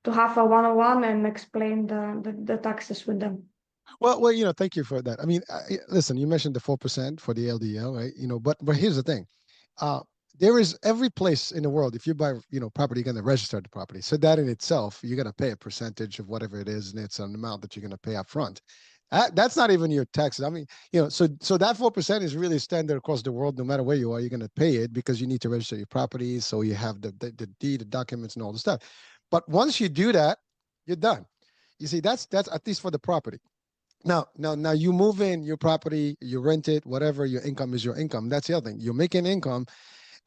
have a one-on-one and explain the taxes with them. Well, thank you for that. I mean, listen, you mentioned the 4% for the LDL, right? But here's the thing. Uh, there is every place in the world, if you buy, property, you're going to register the property. So that in itself, you're going to pay a percentage of whatever it is, and it's an amount that you're going to pay up front. That's not even your taxes. I mean, so that 4% is really standard across the world. No matter where you are, you're going to pay it because you need to register your property. So you have the deed, the documents, and all the stuff. But once you do that, you're done. You see, that's at least for the property. Now you move in your property, you rent it, whatever, your income is your income. That's the other thing. You're making income,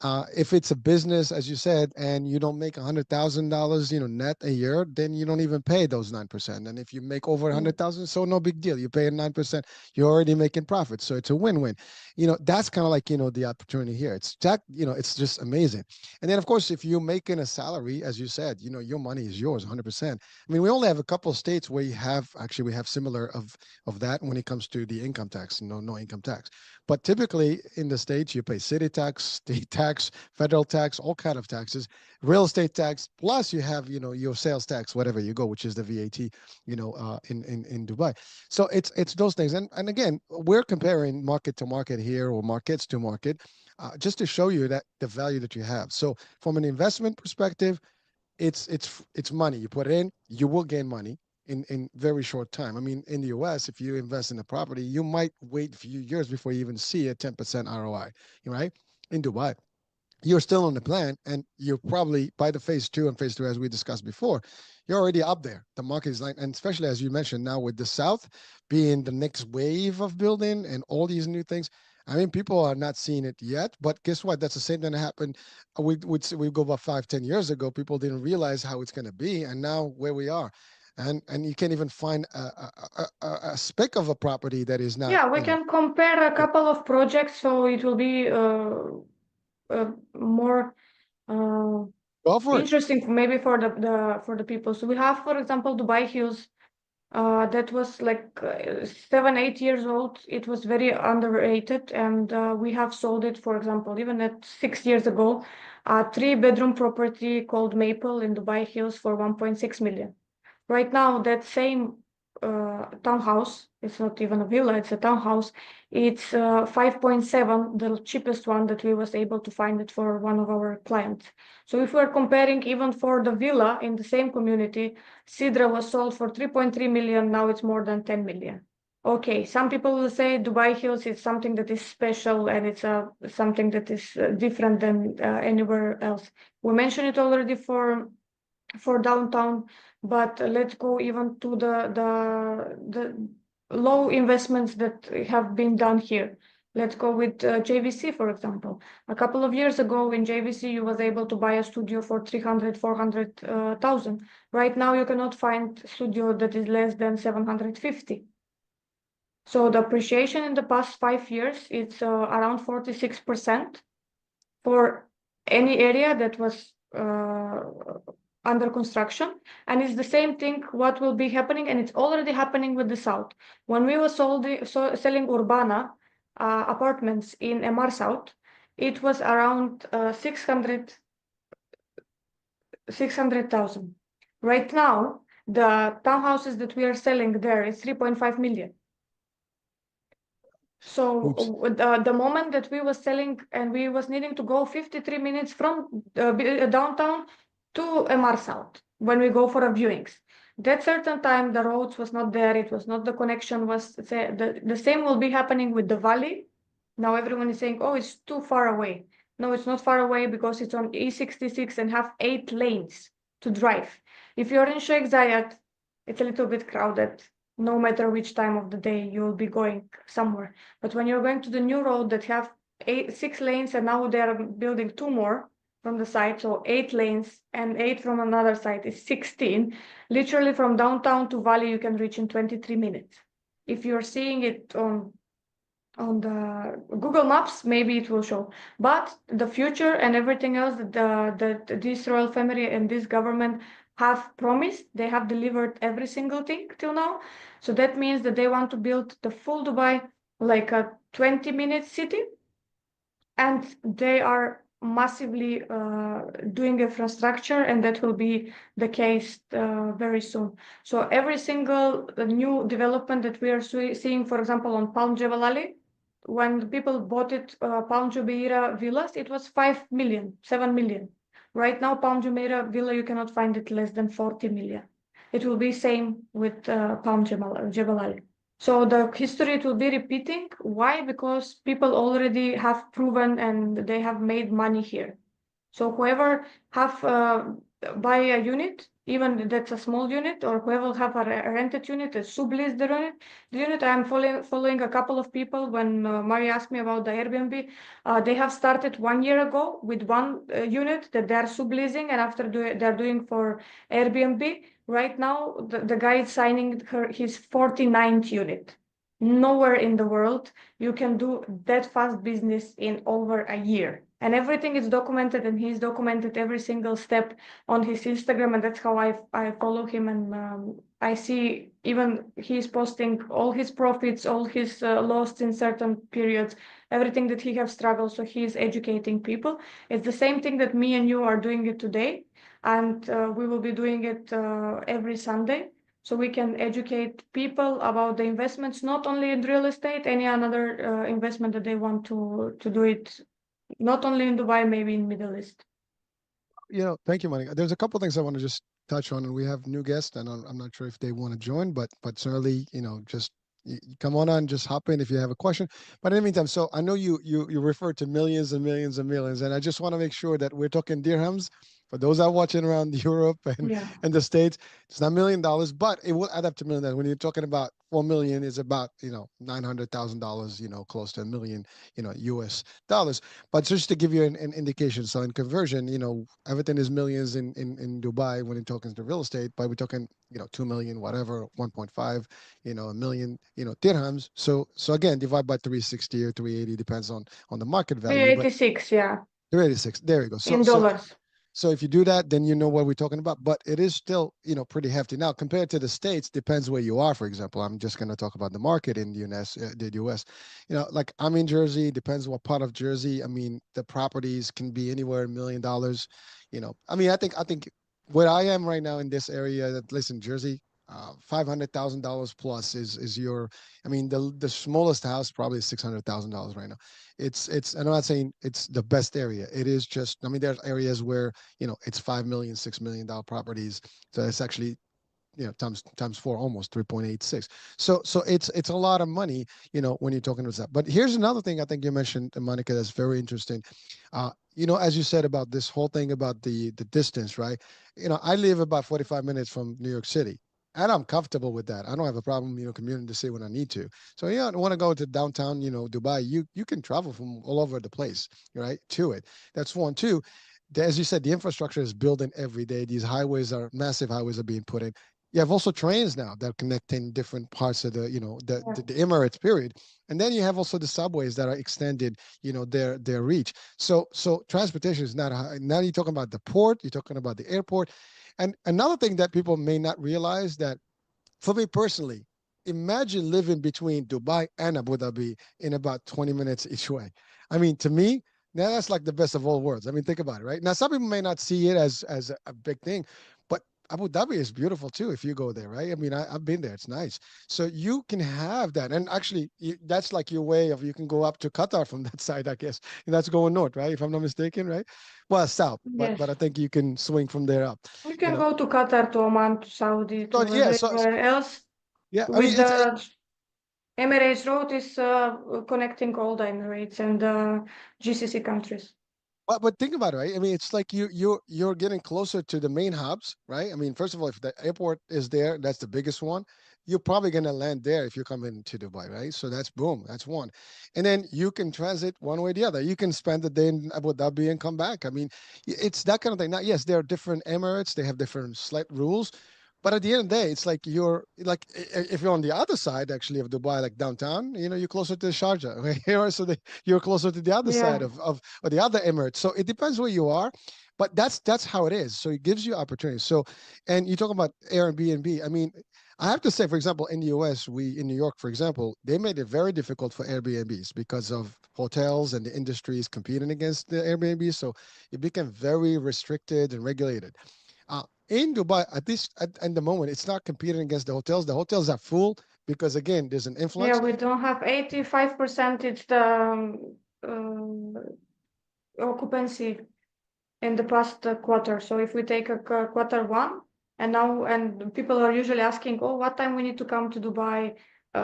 If it's a business, as you said, and you don't make $100,000, net a year, then you don't even pay those 9%. And if you make over 100,000, so no big deal. You pay 9%, you're already making profit. So it's a win-win. That's kind of like, the opportunity here. It's just amazing. And then of course, if you're making a salary, as you said, your money is yours 100%. I mean, we only have a couple of states where we have similar of that when it comes to the income tax, no income tax. But typically in the States, you pay city tax, state tax, federal tax, all kind of taxes, real estate tax, plus you have, your sales tax, whatever you go, which is the VAT, in Dubai. So it's those things. And again, we're comparing market to market here or markets to market, just to show you that the value that you have. So from an investment perspective, it's money. You put it in, you will gain money in very short time. I mean, in the US, if you invest in a property, you might wait a few years before you even see a 10% ROI, right? In Dubai, you're still on the plan, and you're probably by the phase two and phase three, as we discussed before, you're already up there. The market is like, and especially as you mentioned now with the South being the next wave of building and all these new things. I mean, people are not seeing it yet, but guess what? That's the same thing that happened. We go about 5, 10 years ago. People didn't realize how it's going to be, and now where we are, and you can't even find a speck of a property that is not. Yeah, we can compare a couple of projects, so it will be more Go for it. interesting maybe for the people. So we have, for example, Dubai Hills. That was like 7, 8 years old. It was very underrated, and we have sold it, for example, even at 6 years ago, a 3-bedroom property called Maple in Dubai Hills for 1.6 million. Right now, that same townhouse, it's not even a villa, it's a townhouse, it's 5.7, the cheapest one that we was able to find it for one of our clients. So if we're comparing even for the villa in the same community, Sidra was sold for 3.3 million, now it's more than 10 million. Okay, some people will say Dubai Hills is something that is special and it's something that is different than anywhere else. We mentioned it already for downtown, but let's go even to the low investments that have been done here. Let's go with JVC, for example. A couple of years ago in JVC, you was able to buy a studio for 300, 400,000. Right now, you cannot find studio that is less than 750. So the appreciation in the past 5 years, it's around 46% for any area that was under construction. And it's the same thing what will be happening, and it's already happening with the South. When we were selling Urbana apartments in MR South, it was around 600,000. Right now, the townhouses that we are selling there is 3.5 million. So the moment that we was selling and we was needing to go 53 minutes from downtown to MR South when we go for a viewings. That certain time the roads was not there, it was not the connection was the same will be happening with the valley. Now everyone is saying, oh, it's too far away. No, it's not far away because it's on E66 and have 8 lanes to drive. If you're in Sheikh Zayed, it's a little bit crowded. No matter which time of the day you will be going somewhere. But when you're going to the new road that have 6 lanes and now they are building 2 more from the side, so 8 lanes and 8 from another side is 16. Literally from downtown to Valley you can reach in 23 minutes. If you're seeing it on the Google Maps, maybe it will show. But the future and everything else that this royal family and this government have promised, they have delivered every single thing till now. So that means that they want to build the full Dubai like a 20-minute city, and they are massively doing infrastructure, and that will be the case very soon. So every single new development that we are seeing, for example, on Palm Jebel Ali, when people bought it, Palm Jumeirah villas, it was 5 million, 7 million. Right now, Palm Jumeirah villa, you cannot find it less than 40 million. It will be same with Palm Jebel Ali. So the history it will be repeating. Why? Because people already have proven and they have made money here. So whoever have buy a unit, even that's a small unit, or whoever have a rented unit, sublease the unit. I'm following a couple of people. When Mari asked me about the Airbnb, they have started 1 year ago with one unit that they are subleasing, and after they're doing for Airbnb. Right now, the guy is signing his 49th unit. Nowhere in the world you can do that fast business in over a year. And everything is documented, and he's documented every single step on his Instagram, and that's how I follow him. And I see even he's posting all his profits, all his loss in certain periods, everything that he have struggled. So he's educating people. It's the same thing that me and you are doing it today, and we will be doing it every Sunday. So we can educate people about the investments, not only in real estate, any another investment that they want to do it, not only in Dubai, maybe in Middle East. Thank you, Monica. There's a couple things I want to just touch on, and we have new guests, and I'm not sure if they want to join, but certainly, just come on, just hop in if you have a question. But in the meantime, so I know you refer to millions and millions and millions, and I just want to make sure that we're talking dirhams. For those that are watching around Europe Yeah. and the States, it's not $1 million, but it will add up to $1 million. When you're talking about 4 million, is about $900,000, close to a million, US dollars. But just to give you an indication, so in conversion, everything is millions in Dubai when you're talking to real estate, but we're talking, 2 million, whatever, 1.5, a million, dirhams. So again, divide by 360 or 380, depends on the market value, but 386, yeah, 386, there you go. in dollars. So if you do that, then you know what we're talking about. But it is still, pretty hefty. Now, compared to the States, depends where you are. For example, I'm just going to talk about the market in the US. Like I'm in Jersey, depends what part of Jersey. I mean, the properties can be anywhere $1 million. I think where I am right now in this area, listen, Jersey, $500,000 plus is your. I mean, the smallest house probably is $600,000 right now. It's I'm not saying it's the best area. It is just, I mean, there's areas where it's 5 million, $6 million properties. So it's actually, times four, almost 3.86. So it's a lot of money, when you're talking about that. But here's another thing I think you mentioned, Monica, that's very interesting. As you said about this whole thing about the distance, right? I live about 45 minutes from New York City. And I'm comfortable with that. I don't have a problem, commuting to city when I need to. So I want to go to downtown, Dubai. You can travel from all over the place, right, to it. That's one. Two, as you said, the infrastructure is building every day. These highways are massive. Highways are being put in. You have also trains now that are connecting different parts of Yeah. the Emirates period, and then you have also the subways that are extended, their reach. So transportation is not now you're talking about the port, you're talking about the airport, and another thing that people may not realize, that for me personally, imagine living between Dubai and Abu Dhabi in about 20 minutes each way. I mean, to me, now that's like the best of all worlds. I mean, think about it, right? Now, some people may not see it as a big thing, but Abu Dhabi is beautiful too if you go there, right? I mean, I've been there; it's nice. So you can have that, and actually, that's like your way of, you can go up to Qatar from that side, I guess. And that's going north, right? If I'm not mistaken, right? Well, south, but I Yes. think you can swing from there up. We You can know, go to Qatar, to Oman, to Saudi, so to yeah, everywhere else. yeah. I mean, With the Emirates road is connecting all the Emirates and GCC countries. but think about it, right? I mean, it's like you're getting closer to the main hubs, right? I mean, first of all, if the airport is there, that's the biggest one. You're probably gonna land there if you're coming to Dubai, right? So that's boom, that's one. And then you can transit one way or the other. You can spend the day in Abu Dhabi and come back. I mean, it's that kind of thing. Now, yes, there are different Emirates, they have different slight rules. But at the end of the day, it's like you're like, if you're on the other side actually of Dubai, like downtown, you're closer to Sharjah, right? So you're closer to the other side Yeah. of or the other Emirates. So it depends where you are, but that's how it is. So it gives you opportunities. So, and you talk about Airbnb. I mean, I have to say, for example, in the US, in New York, for example, they made it very difficult for Airbnbs because of hotels and the industries competing against the Airbnb. So it became very restricted and regulated. In Dubai, at least at the moment, it's not competing against the hotels. The hotels are full because, again, there's an Yeah, influx. we don't have 85%. It's the occupancy in the past quarter. So if we take a quarter one, and now, and people are usually asking, oh, what time we need to come to Dubai?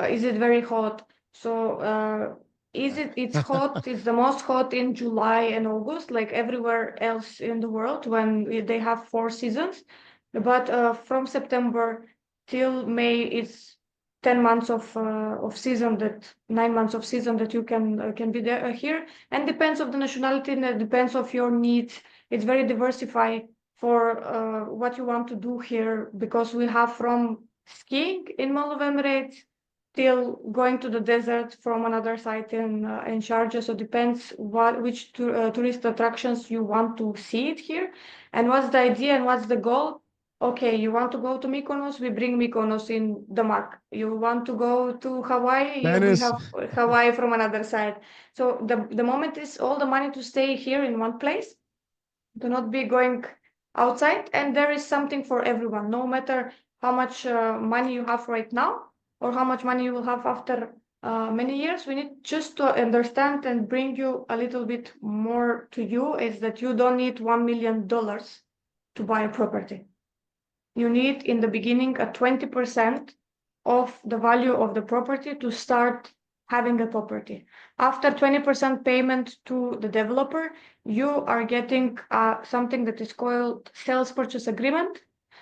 Is it very hot? So It's hot. It's the most hot in July and August, like everywhere else in the world when they have 4 seasons. But from September till May, it's 10 months of season, that 9 months of season that you can be there here, and depends of the nationality and it depends of your needs. It's very diversified for what you want to do here, because we have from skiing in Mall of Emirates till going to the desert from another site in Sharjah. So depends which tourist attractions you want to see it here, and what's the idea and what's the goal. Okay, you want to go to Mykonos? We bring Mykonos in the map. You want to go to Hawaii? We Dennis, have Hawaii from another side. So the moment is all the money to stay here in one place, do not be going outside, and there is something for everyone, no matter how much money you have right now or how much money you will have after many years. We need just to understand and bring you a little bit more to you, is that you don't need $1 million to buy a property. You need in the beginning a 20% of the value of the property to start having a property. After 20% payment to the developer, you are getting something that is called sales purchase agreement.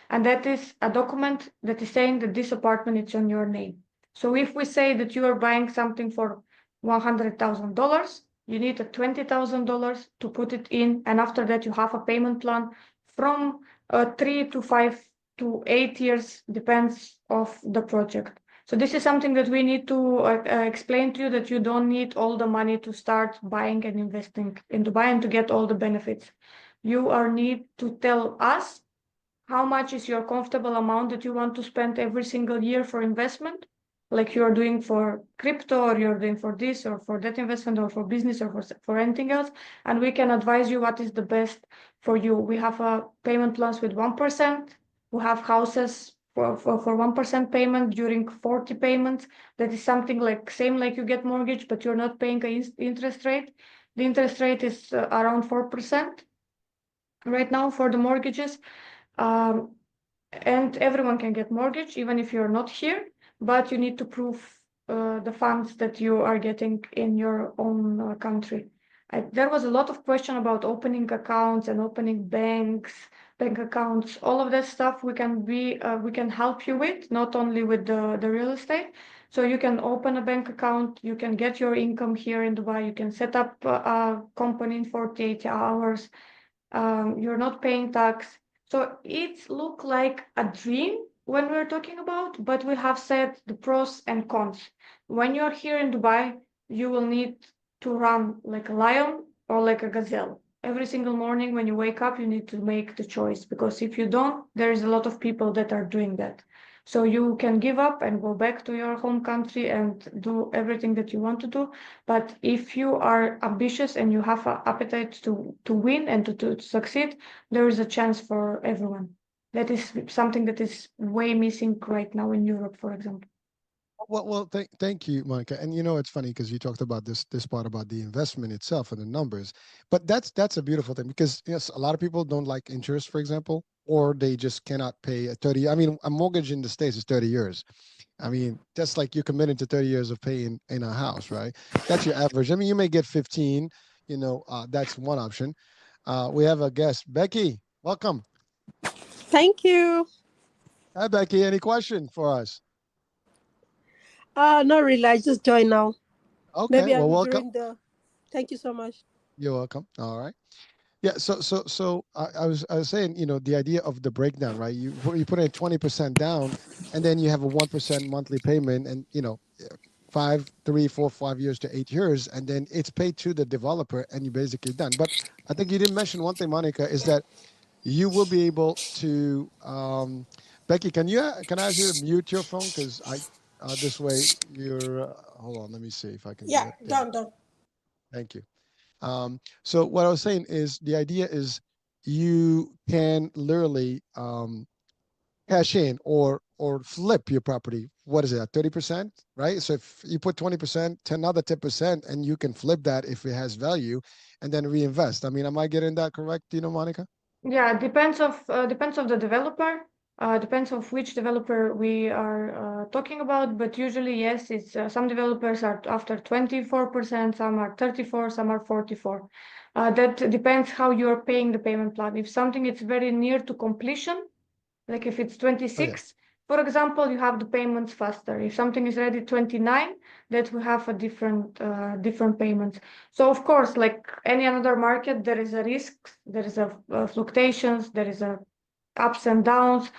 And that is a document that is saying that this apartment is on your name. So if we say that you are buying something for $100,000, you need a $20,000 to put it in. And after that, you have a payment plan from 3 to 5 to 8 years, depends of the project. So this is something that we need to explain to you, that you don't need all the money to start buying and investing in Dubai and to get all the benefits. You are need to tell us how much is your comfortable amount that you want to spend every single year for investment, like you're doing for crypto, or you're doing for this or for that investment, or for business, or for anything else. And we can advise you what is the best for you. We have payment plans with 1%. We have houses for 1% payment during 40 payments. That is something like same like you get mortgage, but you're not paying an interest rate. The interest rate is around 4% right now for the mortgages. And everyone can get mortgage, even if you're not here, but you need to prove the funds that you are getting in your own country. There was a lot of question about opening accounts and opening bank accounts, all of that stuff. We can help you with, not only with the real estate. So you can open a bank account, you can get your income here in Dubai, you can set up a company in 48 hours. You're not paying tax. So it look like a dream when we're talking about, but we have said the pros and cons. When you're here in Dubai, you will need to run like a lion or like a gazelle. Every single morning when you wake up, you need to make the choice, because if you don't, there is a lot of people that are doing that. So you can give up and go back to your home country and do everything that you want to do. But if you are ambitious and you have an appetite to win and to succeed, there is a chance for everyone. That is something that is way missing right now in Europe, for example. well, thank you, Monica. And it's funny because you talked about this part about the investment itself and the numbers, but that's a beautiful thing, because yes, a lot of people don't like interest, for example, or they just cannot pay a 30. I mean, a mortgage in the States is 30 years. I mean, that's like you're committed to 30 years of paying in a house, right? That's your average. I mean, you may get 15. That's one option. We have a guest, Becky. Welcome. Thank you. Hi, Becky. Any question for us? Not really. I just joined now. Okay. Maybe Well, I'm welcome. during the. Thank you so much. You're welcome. All right. Yeah. So I was saying, the idea of the breakdown, right? You put in 20% down, and then you have a 1% monthly payment, and 5, 3, 4, 5 years to 8 years, and then it's paid to the developer, and you're basically done. But I think you didn't mention one thing, Monica, is that you will be able to. Becky, can I ask you to mute your phone, because this way you're. Hold on, let me see if I can do Yeah, it. There you done, go. done. Thank you. So what I was saying is the idea is you can literally cash in or flip your property. What is it, at 30%, right? So if you put 20%, another 10%, and you can flip that if it has value, and then reinvest. I mean, am I getting that correct? Monica? Yeah, depends of the developer. Depends of which developer we are talking about, but usually yes, it's some developers are after 24%, some are 34, some are 44. That depends how you are paying the payment plan. If something is very near to completion, like if it's 26, for example, you have the payments faster. If something is ready 29, that will have a different payments. So of course, like any other market, there is a risk, there is a fluctuations, there is a ups and downs.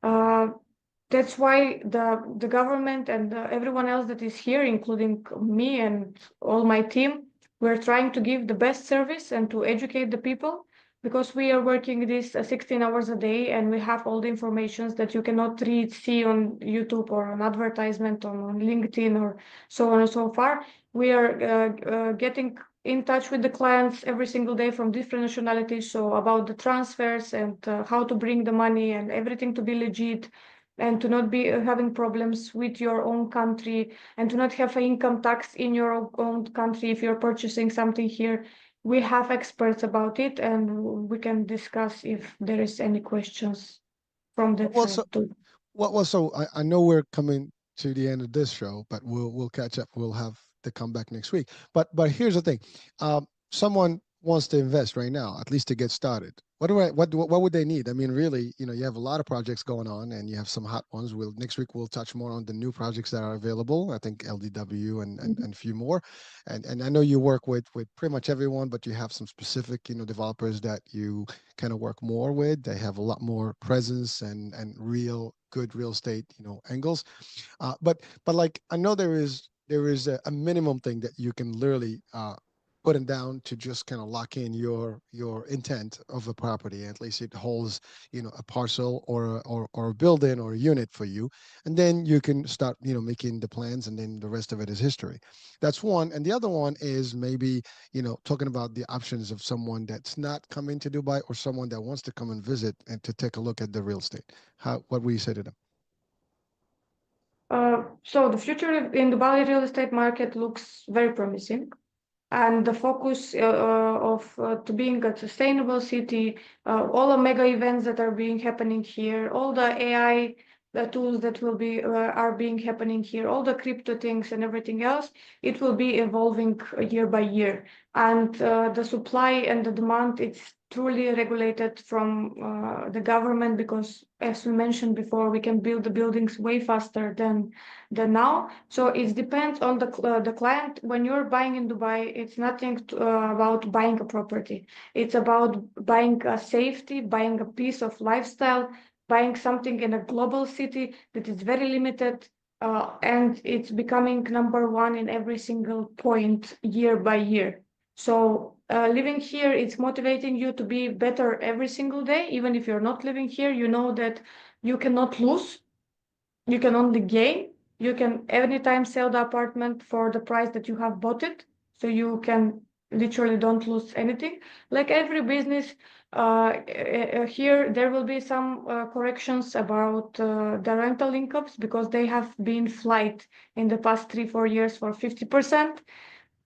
That's why the government and everyone else that is here, including me and all my team, we're trying to give the best service and to educate the people, because we are working this 16 hours a day, and we have all the informations that you cannot read, see on YouTube or on advertisement on LinkedIn or so on and so far. We are getting in touch with the clients every single day from different nationalities. So about the transfers and how to bring the money and everything to be legit, and to not be having problems with your own country, and to not have an income tax in your own country if you're purchasing something here. We have experts about it, and we can discuss if there is any questions from that Well, side so too. so I know we're coming to the end of this show, but we'll catch up. We'll have to come back next week. But here's the thing: someone wants to invest right now, at least to get started. What would they need? I mean, really, you have a lot of projects going on, and you have some hot ones. Next week we'll touch more on the new projects that are available. I think LDW and a few more, and I know you work with pretty much everyone, but you have some specific developers that you kind of work more with. They have a lot more presence and real good real estate angles. But like I know there is a minimum thing that you can literally put it down to just kind of lock in your intent of the property. At least it holds a parcel or a building or a unit for you, and then you can start making the plans, and then the rest of it is history. That's one. And the other one is maybe talking about the options of someone that's not coming to Dubai, or someone that wants to come and visit and to take a look at the real estate. What will you say to them? So the future in the Bali real estate market looks very promising, and the focus of to being a sustainable city, all the mega events that are being happening here, all the AI tools that will be are being happening here, all the crypto things and everything else, it will be evolving year by year, and the supply and the demand, it's truly regulated from the government, because as we mentioned before, we can build the buildings way faster than now. So it depends on the client. When you're buying in Dubai, it's nothing about buying a property. It's about buying a safety, buying a piece of lifestyle, buying something in a global city that is very limited, and it's becoming number one in every single point year by year. So living here, it's motivating you to be better every single day. Even if you're not living here, you know that you cannot lose, you can only gain. You can anytime sell the apartment for the price that you have bought it. So you can literally don't lose anything. Like every business, here there will be some corrections about the rental incomes, because they have been flight in the past 3-4 years for 50%,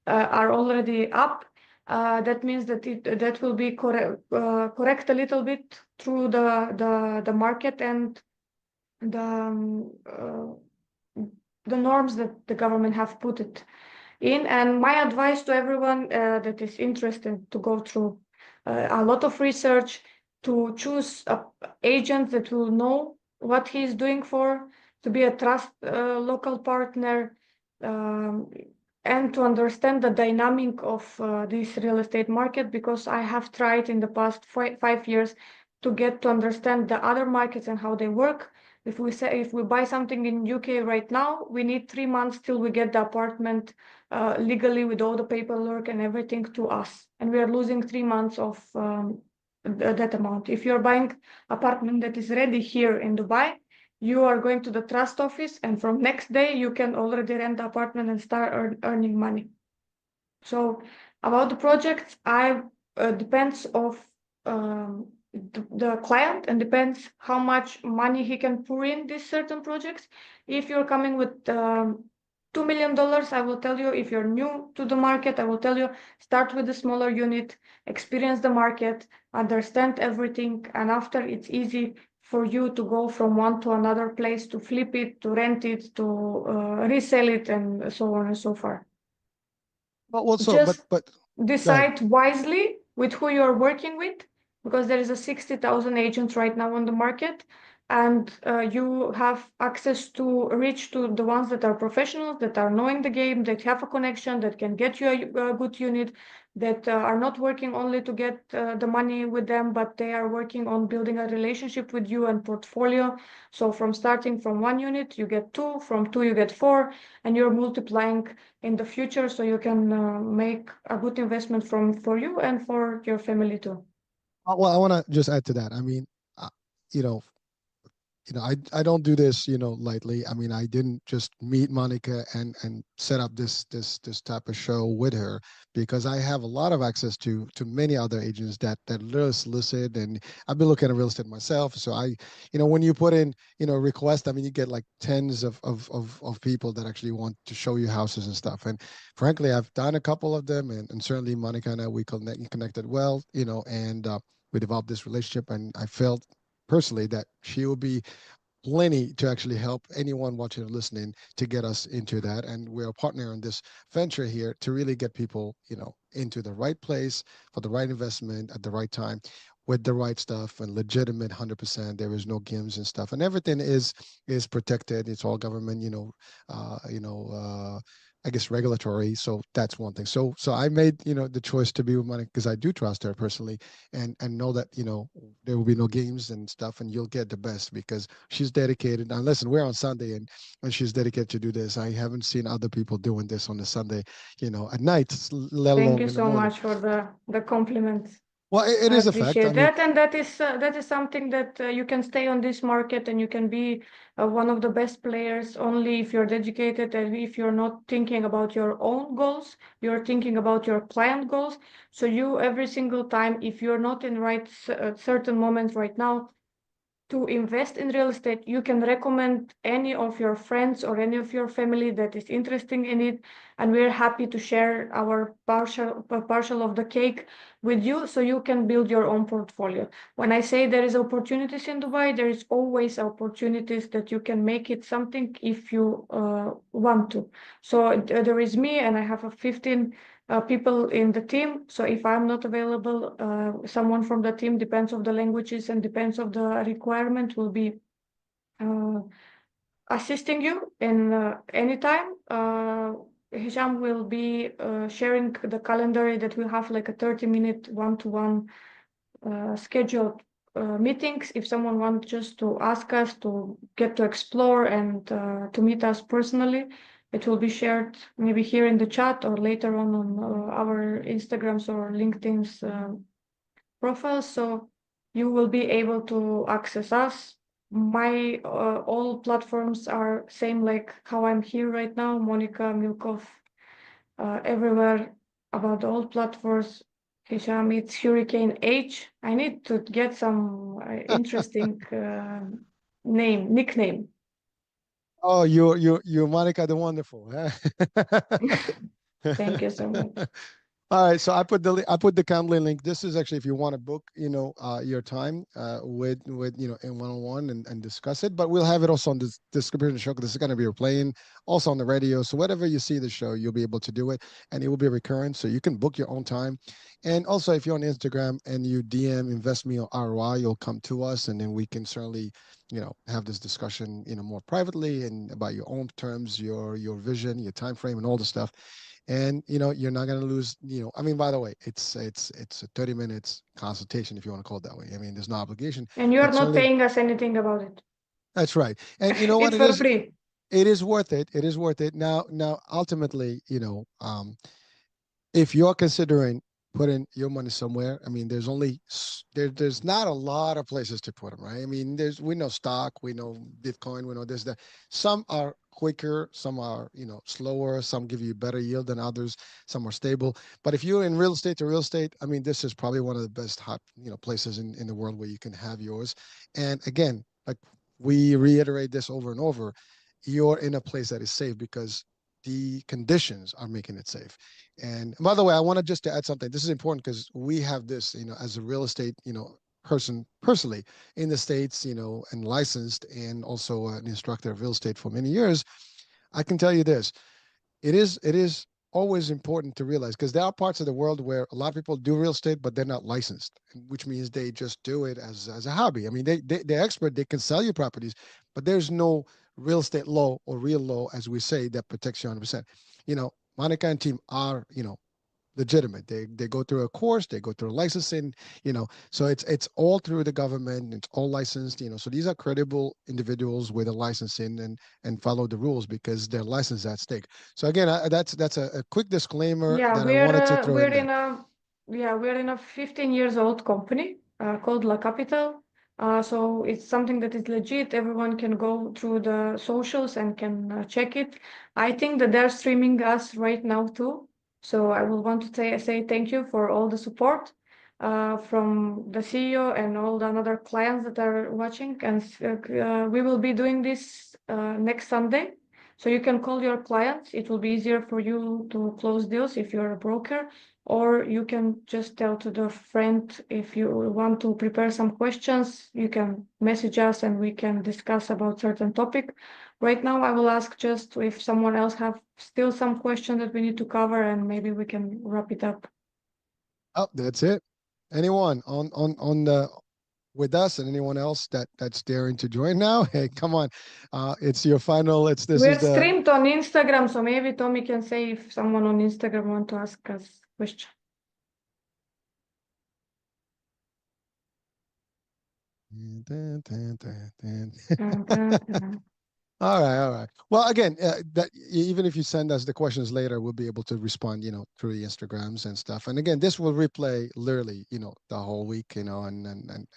are already up. That means that that will be correct a little bit through the market and the norms that the government have put it in. And my advice to everyone that is interested to go through a lot of research, to choose a agent that will know what he is doing for, to be a trust local partner, um, and to understand the dynamic of this real estate market, because I have tried in the past 5 years to get to understand the other markets and how they work. If we buy something in UK right now, we need 3 months till we get the apartment legally with all the paperwork and everything to us, and we are losing 3 months of that amount. If you're buying apartment that is ready here in Dubai, you are going to the trust office, and from next day you can already rent the apartment and start earning money. So about the projects, I depends of the client, and depends how much money he can pour in these certain projects. If you're coming with $2 million, I will tell you, if you're new to the market, I will tell you, start with a smaller unit, experience the market, understand everything, and after it's easy for you to go from one to another place, to flip it, to rent it, to resell it, and so on and so forth. Well, so Just but go ahead. decide wisely with who you're working with, because there is a 60,000 agents right now on the market, and you have access to reach to the ones that are professionals, that are knowing the game, that have a connection, that can get you a good unit, that are not working only to get the money with them, but they are working on building a relationship with you and portfolio. So from starting from 1 unit, you get 2, from 2 you get 4, and you're multiplying in the future, so you can make a good investment for you and for your family too. Well, I want to just add to that. I mean, uh, you know, I don't do this, lightly. I mean, I didn't just meet Monica and set up this type of show with her, because I have a lot of access to many other agents that literally solicit, and I've been looking at real estate myself. So when you put in, request, I mean, you get like tens of people that actually want to show you houses and stuff. And frankly, I've done a couple of them, and certainly Monica and I, we connected well, and we developed this relationship, and I felt personally that she will be plenty to actually help anyone watching or listening to get us into that. And we're a partner in this venture here to really get people, into the right place for the right investment at the right time with the right stuff and legitimate 100%. There is no games and stuff, and everything is protected. It's all government, I guess regulatory. So that's one thing. So I made, the choice to be with Monica because I do trust her personally, and know that, there will be no games and stuff, and you'll get the best because she's dedicated. And listen, we're on Sunday, and she's dedicated to do this. I haven't seen other people doing this on a Sunday, at night, let Thank alone you in the so morning. much for the compliments. Well, it I is a fact. I appreciate mean, that, and that is something that you can stay on this market, and you can be one of the best players only if you're dedicated, and if you're not thinking about your own goals, you're thinking about your client goals. So you, every single time, if you're not in right certain moments right now to invest in real estate, you can recommend any of your friends or any of your family that is interested in it, and we're happy to share our partial of the cake with you, so you can build your own portfolio. When I say there is opportunities in Dubai, there is always opportunities that you can make it something if you want to. So there is me, and I have a 15 people in the team. So if I'm not available, someone from the team, depends of the languages and depends of the requirement, will be assisting you in any time. Hisham will be sharing the calendar that we have like a 30-minute one-to-one scheduled meetings. If someone wants just to ask us to get to explore and to meet us personally, it will be shared maybe here in the chat or later on our Instagrams or LinkedIn's profiles. So you will be able to access us. My all platforms are same like how I'm here right now, Monica Milkov, everywhere about all platforms. Hisham, it's Hurricane H. I need to get some interesting nickname. oh, you're Monica the Wonderful. Thank you so much. All right, so I put the Calendly link. This is actually if you want to book, your time with in one-on-one and discuss it. But we'll have it also on this description of the show because this is going to be replaying also on the radio. So whatever you see the show, you'll be able to do it, and it will be recurrent. So you can book your own time. And also, if you're on Instagram and you DM Invest Me or ROI, you'll come to us, and then we can certainly have this discussion more privately and about your own terms, your vision, your time frame, and all the stuff. And you're not going to lose. I mean, by the way, it's a 30 minutes consultation, if you want to call it that way. I mean, there's no obligation, And you're but not certainly paying us anything about it. that's right. And you know what It's it for is? free. It is worth it. It is worth it. Now ultimately, if you're considering putting your money somewhere, I mean, there's only there's not a lot of places to put them, right? I mean, we know stock, we know Bitcoin, we know this, that. Some are quicker, some are slower, some give you better yield than others, some are stable. But if you're in real estate to real estate, I mean, this is probably one of the best hot places in the world where you can have yours. And again, like we reiterate this over and over, you're in a place that is safe because the conditions are making it safe. And by the way, I wanted just to add something. This is important because we have this, as a real estate, person personally in the States, and licensed, and also an instructor of real estate for many years, I can tell you this: it is always important to realize, because there are parts of the world where a lot of people do real estate, but they're not licensed, which means they just do it as a hobby. I mean, they're expert, they can sell you properties, but there's no real estate law or real law, as we say, that protects you 100%. Monica and team are, legitimate. They go through a course, they go through licensing, so it's all through the government, it's all licensed, so these are credible individuals with a licensing, and follow the rules because their license at stake. So again, that's a quick disclaimer Yeah, that I wanted to throw in there. We're in a 15 years old company called La Capital. So it's something that is legit. Everyone can go through the socials and can check it. I think that they're streaming us right now too. So I will want to say thank you for all the support from the CEO and all the other clients that are watching. And we will be doing this next Sunday. So you can call your clients. It will be easier for you to close deals if you're a broker, or you can just tell to the friend if you want to prepare some questions. You can message us and we can discuss about certain topic. Right now, I will ask just if someone else have still some question that we need to cover, and maybe we can wrap it up. Oh, that's it. Anyone on the with us, and anyone else that's daring to join now? Hey, come on. It's your final. This We're is the streamed on Instagram, so maybe Tommy can say if someone on Instagram want to ask us question. All right. Well, again, that even if you send us the questions later, we'll be able to respond, through the Instagrams and stuff. And again, this will replay literally, the whole week, and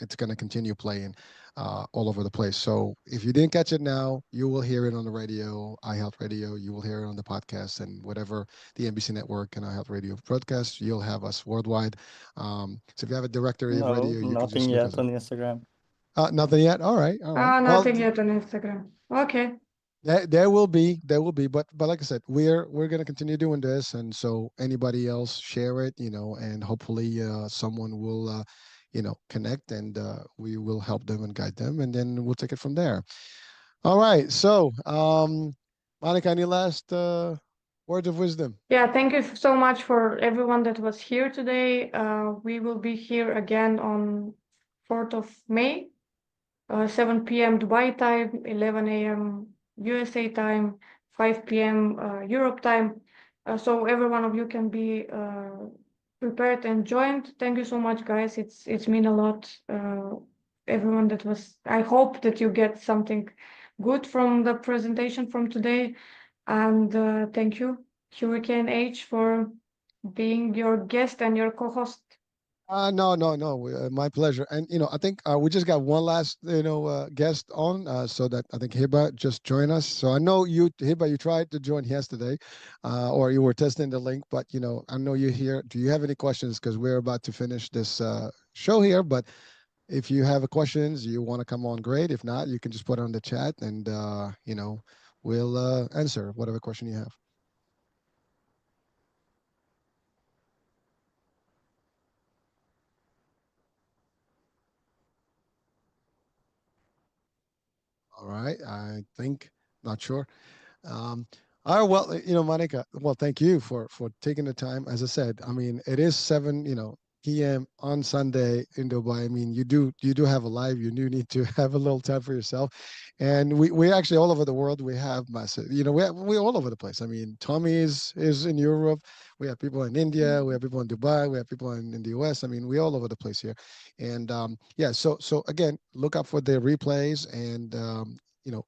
it's going to continue playing all over the place. So if you didn't catch it now, you will hear it on the radio, iHealth Radio. You will hear it on the podcast, and whatever the NBC network and iHealth Radio broadcast, you'll have us worldwide. So if you have a directory of No, radio, you can just nothing look us yet up. on Instagram. Nothing yet. All right. Well, Nothing yet on Instagram. Okay. there will be, but like I said, we're gonna continue doing this, and so anybody else share it, and hopefully someone will connect, and we will help them and guide them, and then we'll take it from there. All right. So, Monica, any last words of wisdom? Yeah, thank you so much for everyone that was here today. We will be here again on 4th of May, 7 p.m. Dubai time, 11 a.m. USA time, 5 p.m. Europe time. So every one of you can be prepared and joined. Thank you so much, guys. It's mean a lot. Everyone that was, I hope that you get something good from the presentation from today. And thank you, Hurricane H, for being your guest and your co-host. No, no, no. My pleasure. And I think we just got one last guest on, so that I think Hiba just joined us. So I know you, Hiba, you tried to join yesterday, or you were testing the link, but I know you're here. Do you have any questions? Because we're about to finish this show here. But if you have questions, you want to come on, great. If not, you can just put it on the chat, and we'll answer whatever question you have. All right. I think, not sure. Um, all right, well, Monica, well, thank you for taking the time. As I said, I mean, it is 7, p.m. on Sunday in Dubai. I mean, you do have a life. You do need to have a little time for yourself. And we actually all over the world. We have massive, we're all over the place. I mean, Tommy is in Europe. We have people in India. We have people in Dubai. We have people in the US. I mean, we're all over the place here. And yeah, so again, look up for the replays, and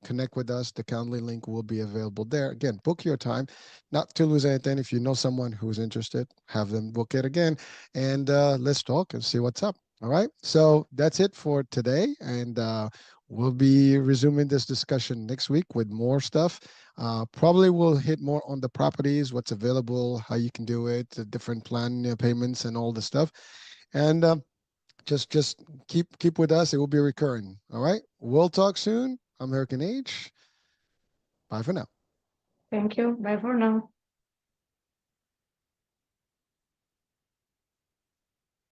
connect with us. The Calendly link will be available there. Again, book your time, not to lose anything. If you know someone who's interested, have them book it again, and let's talk and see what's up. All right. So that's it for today, and we'll be resuming this discussion next week with more stuff. Probably we'll hit more on the properties, what's available, how you can do it, the different plan payments, and all the stuff. And just keep with us. It will be recurring. All right. We'll talk soon. I'm Hurricane H. Bye for now. Thank you. Bye for now.